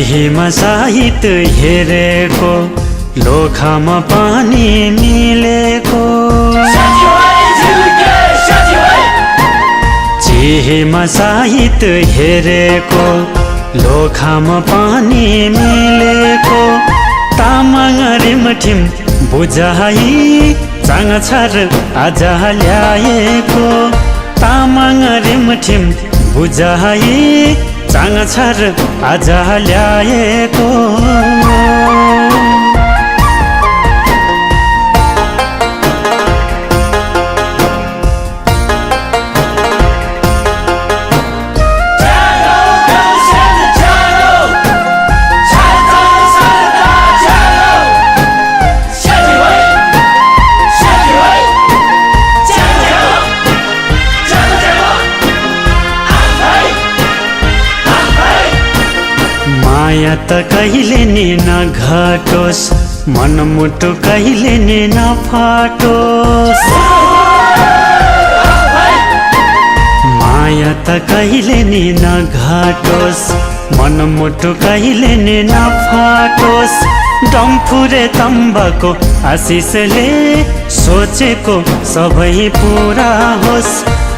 हिमा साहित हेरेको लोखामा पानी मिलेको चिहीमा साहित हेरेको लोखामा पानी मिलेको तामाङ रिमठिम बुझाइ चाङ छर आज ल्याएको तामाङ रिमठिम बुझाइ चाङ छर आज ल्याएको माया त कहिले नि नघटोस् मनमुटु कहिले नि नफाटोस् माया त कहिले नि नघटोस् मनमुटु कहिले नि नफाटोस् डम्फुरे तम्बाको आशिषले सोचेको सबै पुरा होस्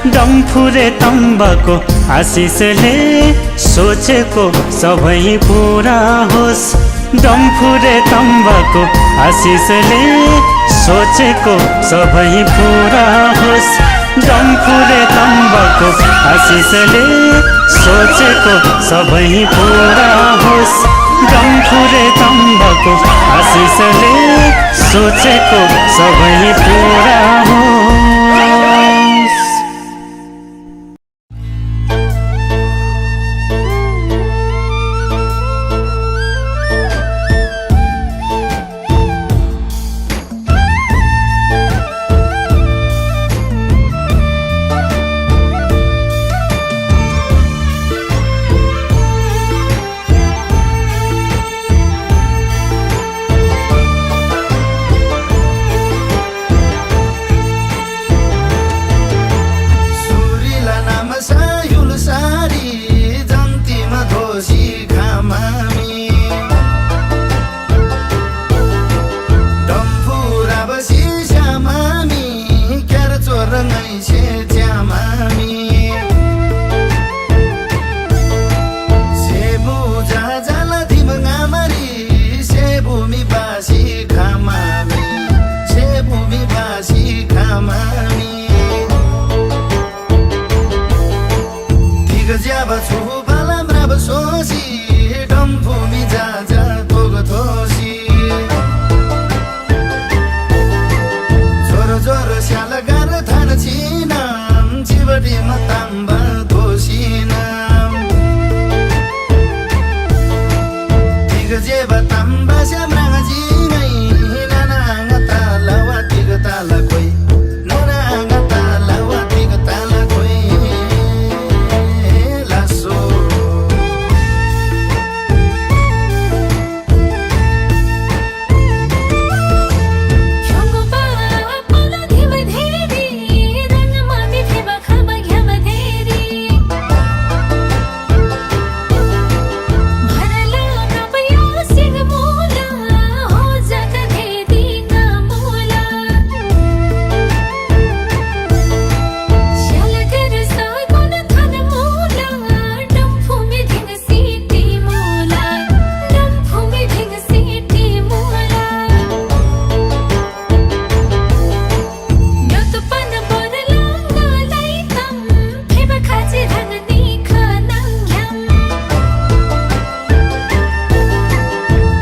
डम्फुरे तम्बाको आशिषले सोचेको सबै पुरा होस् डम्फुरे तम्बाको आशिषले सोचेको सबै पुरा होस् डम्फुरे तम्बाको आशिषले सोचेको सबै पुरा होस् डम्फुरे तम्बाको आशिषले सोचेको सबै पुरा होस् जेब तम्बा स्याम्राजी नै नानाङ ताला वातिको ताला कोही नानाङ ताला वातिको ताला कोही लासो ख्याङ्गोपा पला धिम धेरी रङमा मिठेमा खामा घ्याम धेरी भरला प्रपया सिंह मोला हो जग धेदी का मोला श्याल कर सागुन थन मोला डम्फु में धिंग सीटी मोला डम्फु में धिंग सीटी मोला न्योत पन बरला गालाई तम फेब खाची रंग निखा नंग्याम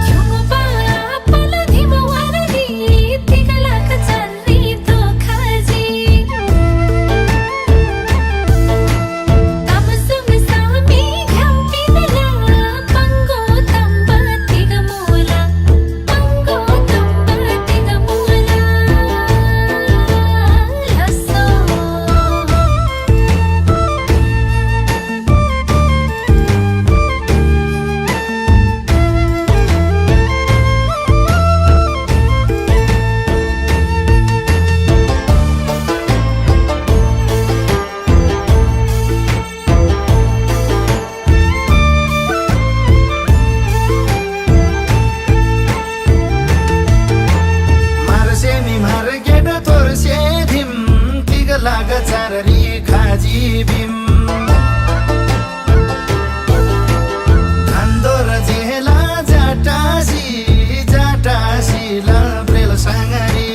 ख्याङ्गोपा पला धिम वारली तिगलाक चल्ली तो खाजी तमसुङ सामी घ्याम पिदला पंगो तम्बा तिग मोला पंगो तम्बा तिग मोला लसो मार्सेमी मार गेट तोर्से धिम तिग लाग चाररी खाजी भीम धान्दो र जेला जाटासी जाटासी ला प्रेल साङ्गारी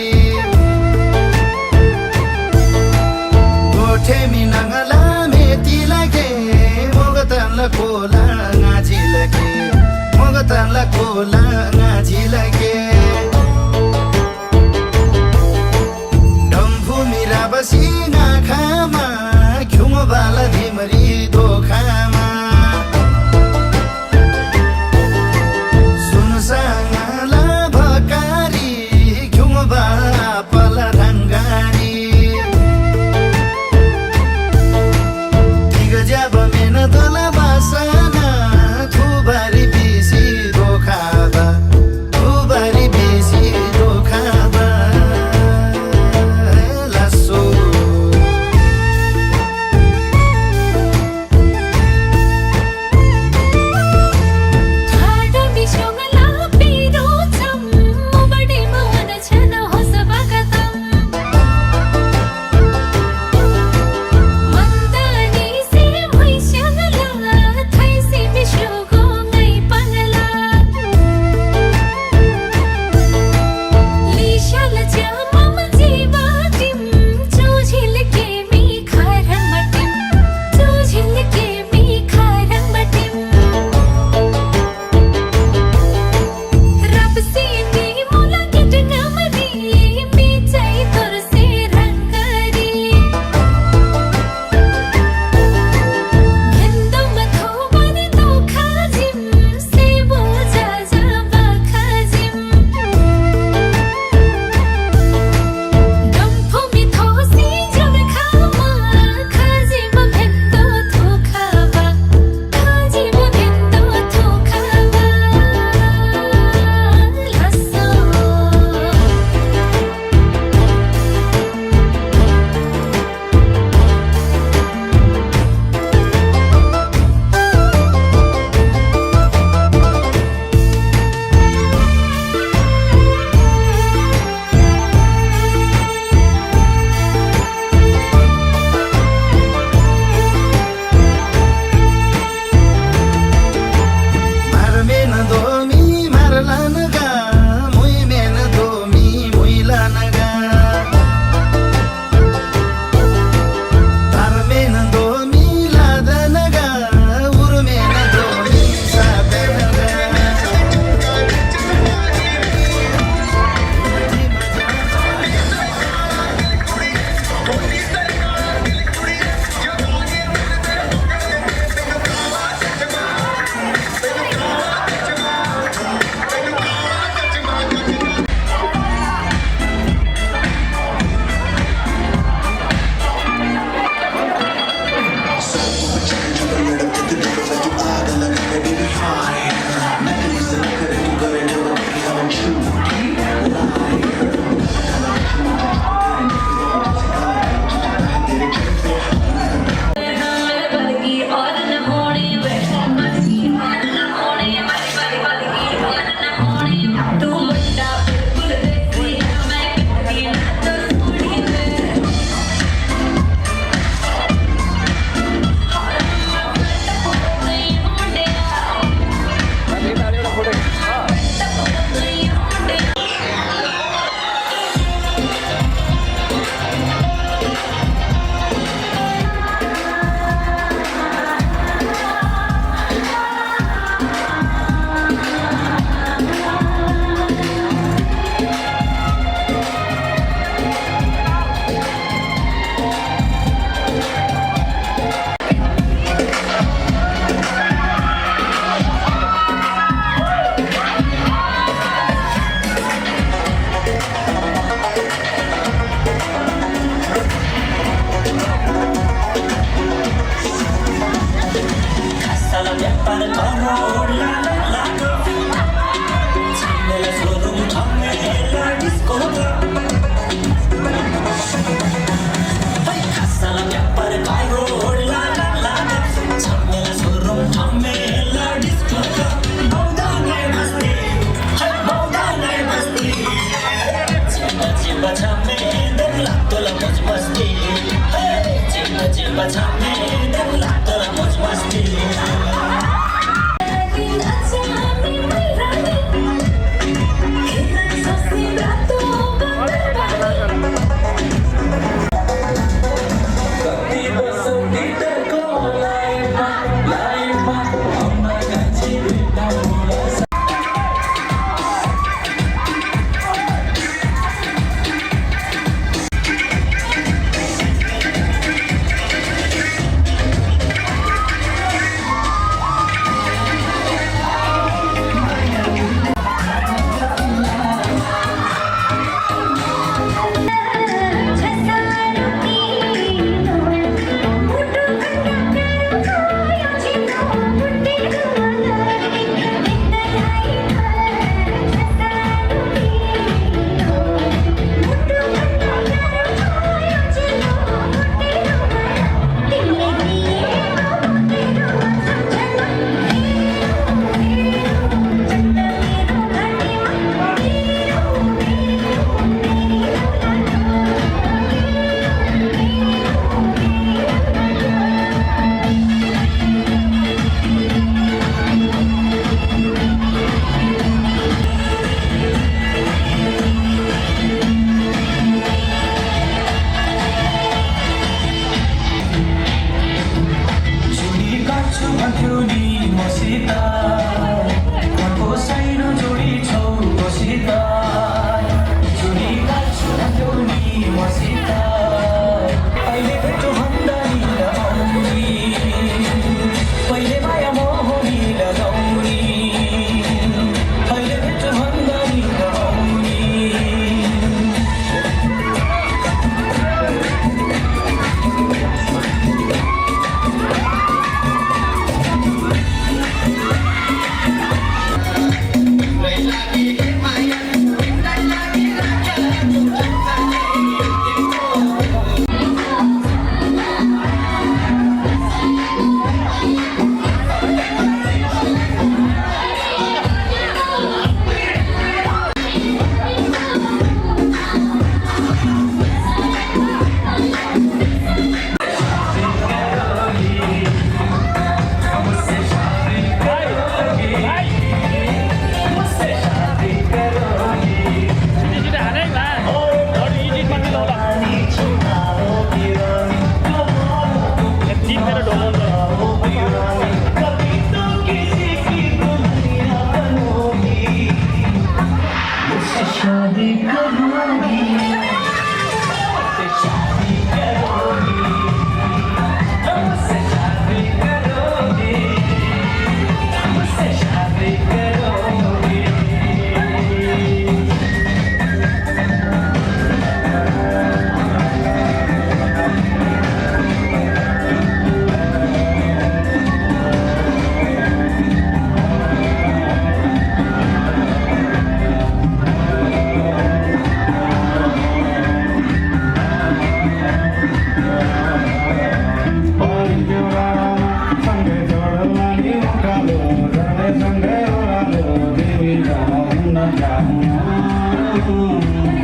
गोठे मिनाङला मेती लागे मोगतनला कोला गाजी लागे मोगतनला कोला गाजी लागे डम्फु मिरा बसी नाखामा घ्युम बाला धिमरी दोखामा सुनसाङला भकारी घ्युम बाला पला रङ्गारी तिग ज्याब मेन तला बासना थुबारी बिसी दोखाबा थुबारी बिसी दोखाबा लासो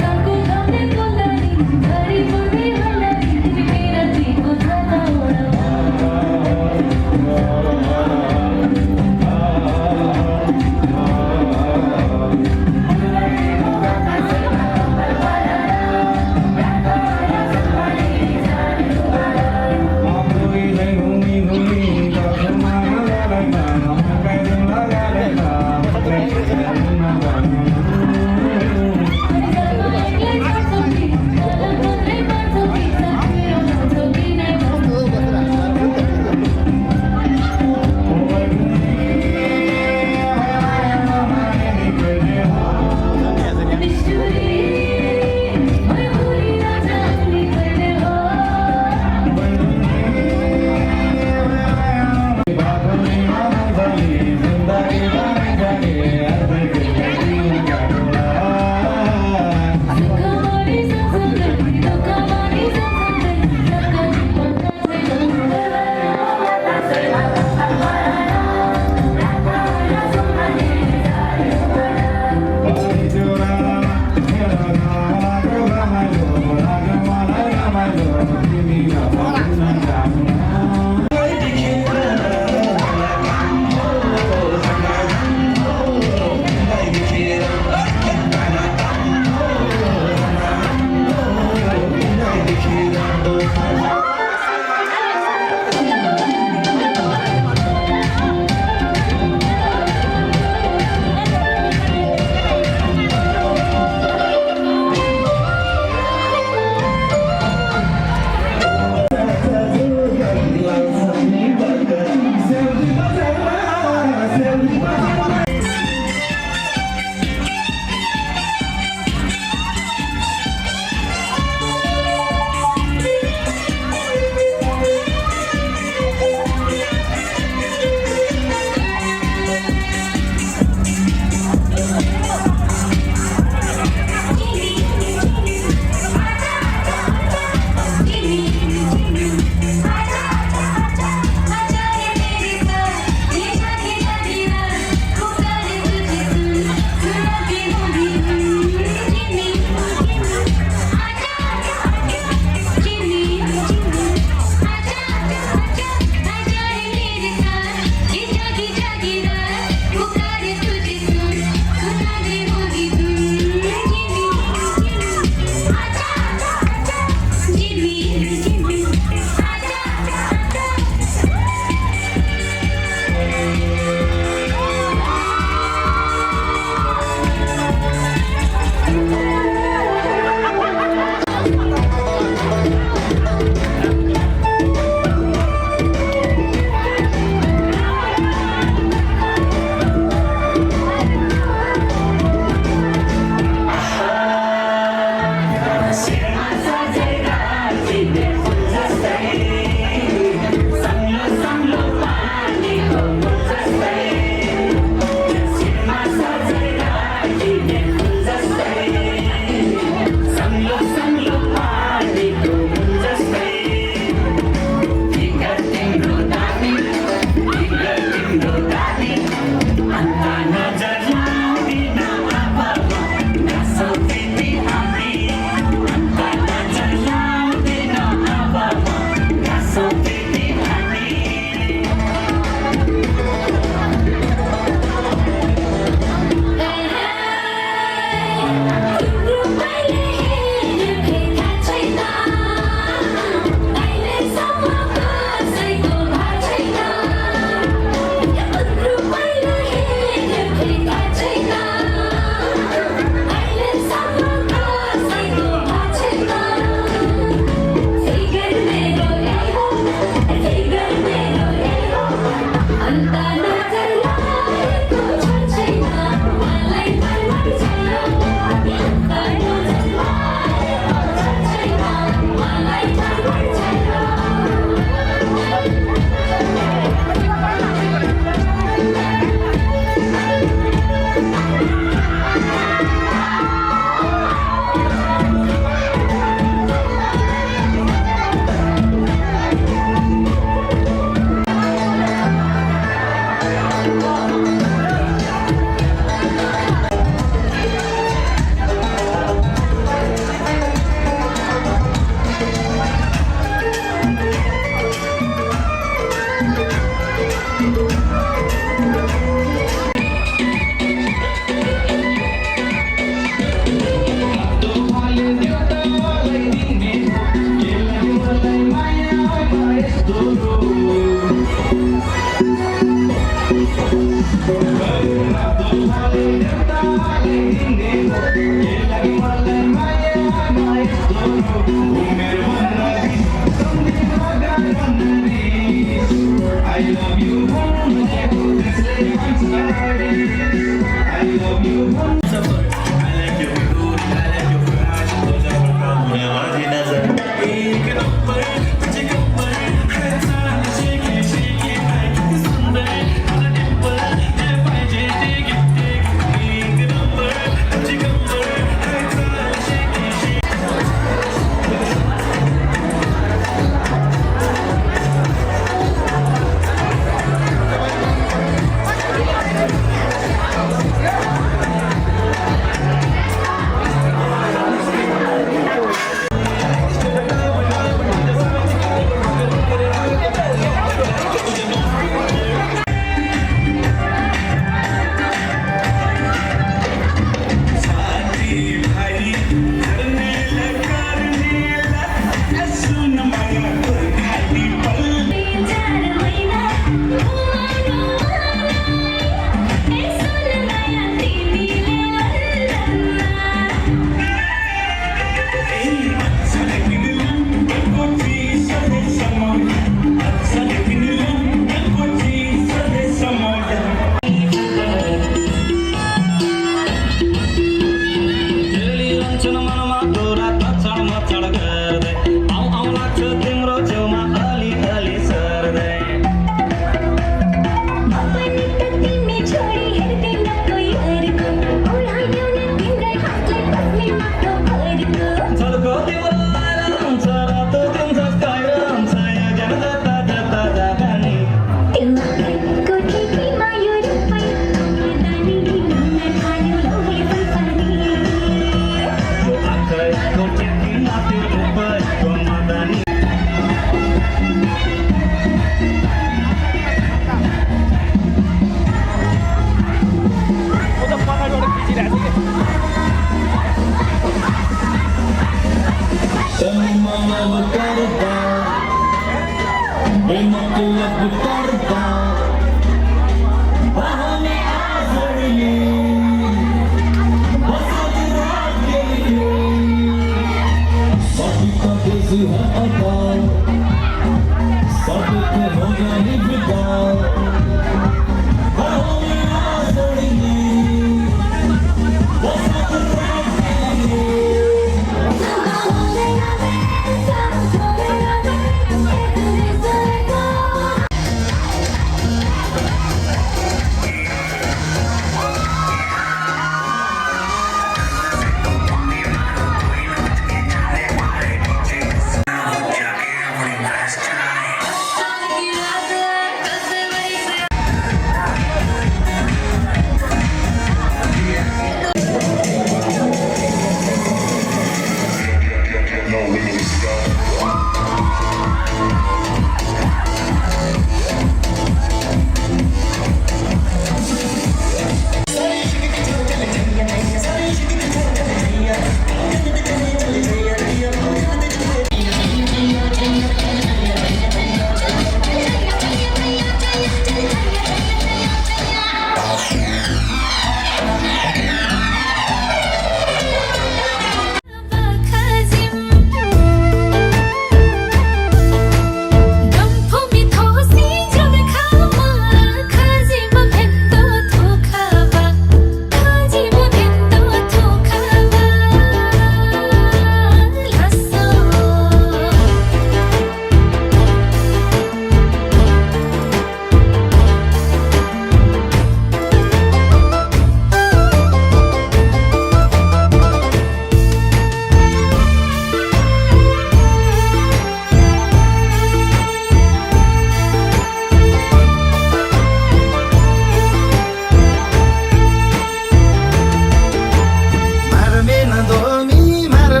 जाको गाउने बोल्दाखेरि घरि बोल्दै भन्दाखेरि तिमी मेरा दिलको धागा जिन्दगी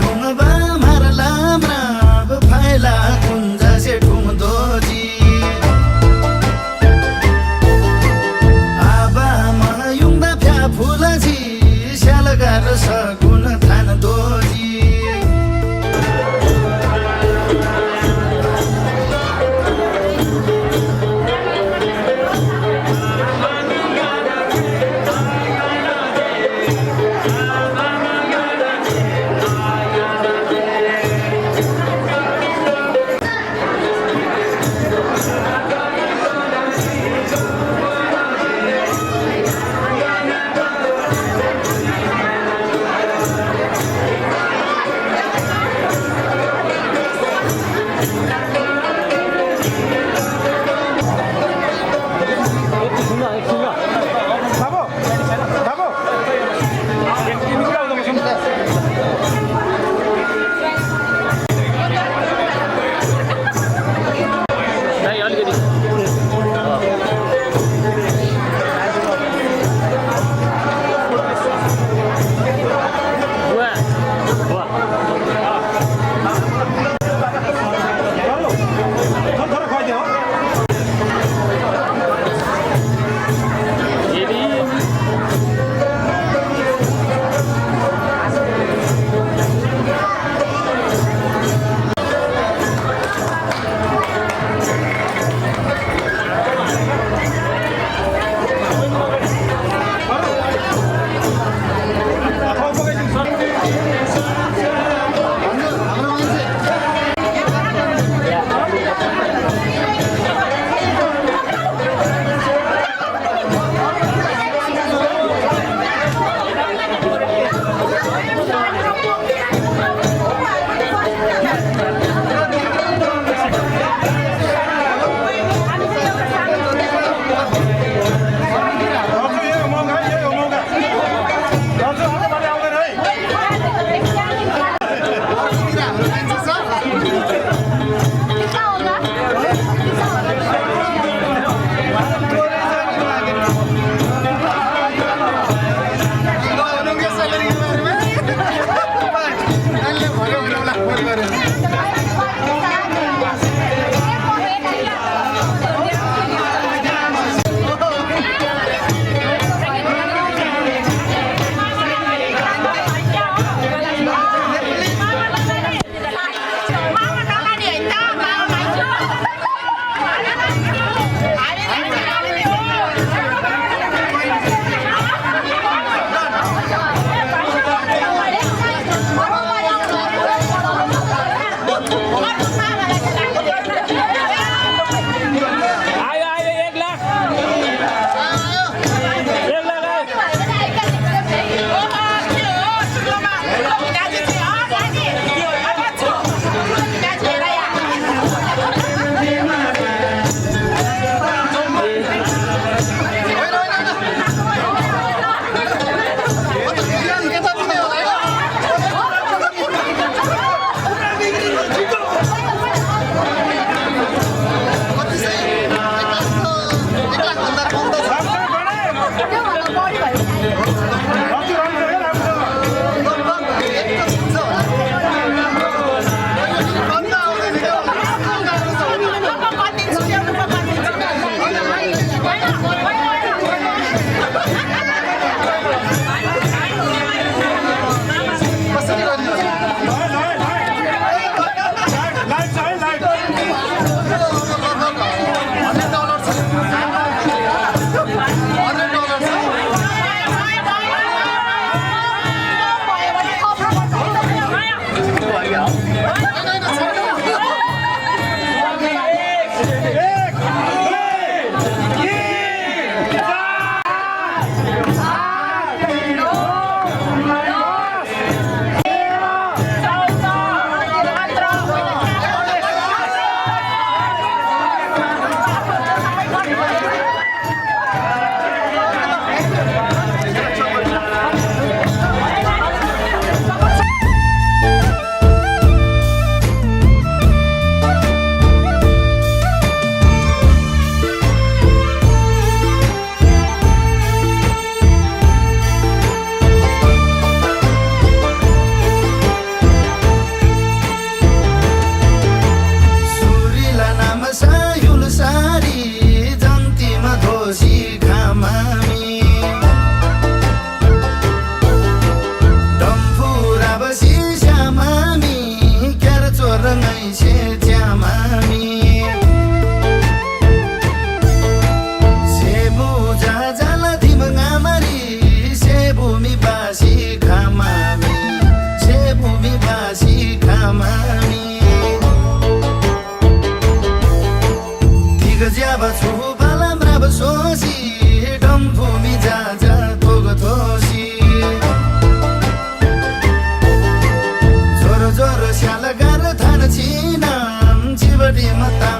ठुङ्बा मारला म्राब फाइला कुञ्जा से ठुङ्दोजी आबा मयुङ्दा फ्या फुलजी स्यालगार सगुन थान दोजी 些家妈咪，谁不扎扎了提门阿玛里，谁不米巴西卡妈咪，谁不米巴西卡妈咪，提个家把出巴拉布拉布说西，东普米扎扎托个托西。जोरो जोरो स्याल गार थान छिन चिबडी मता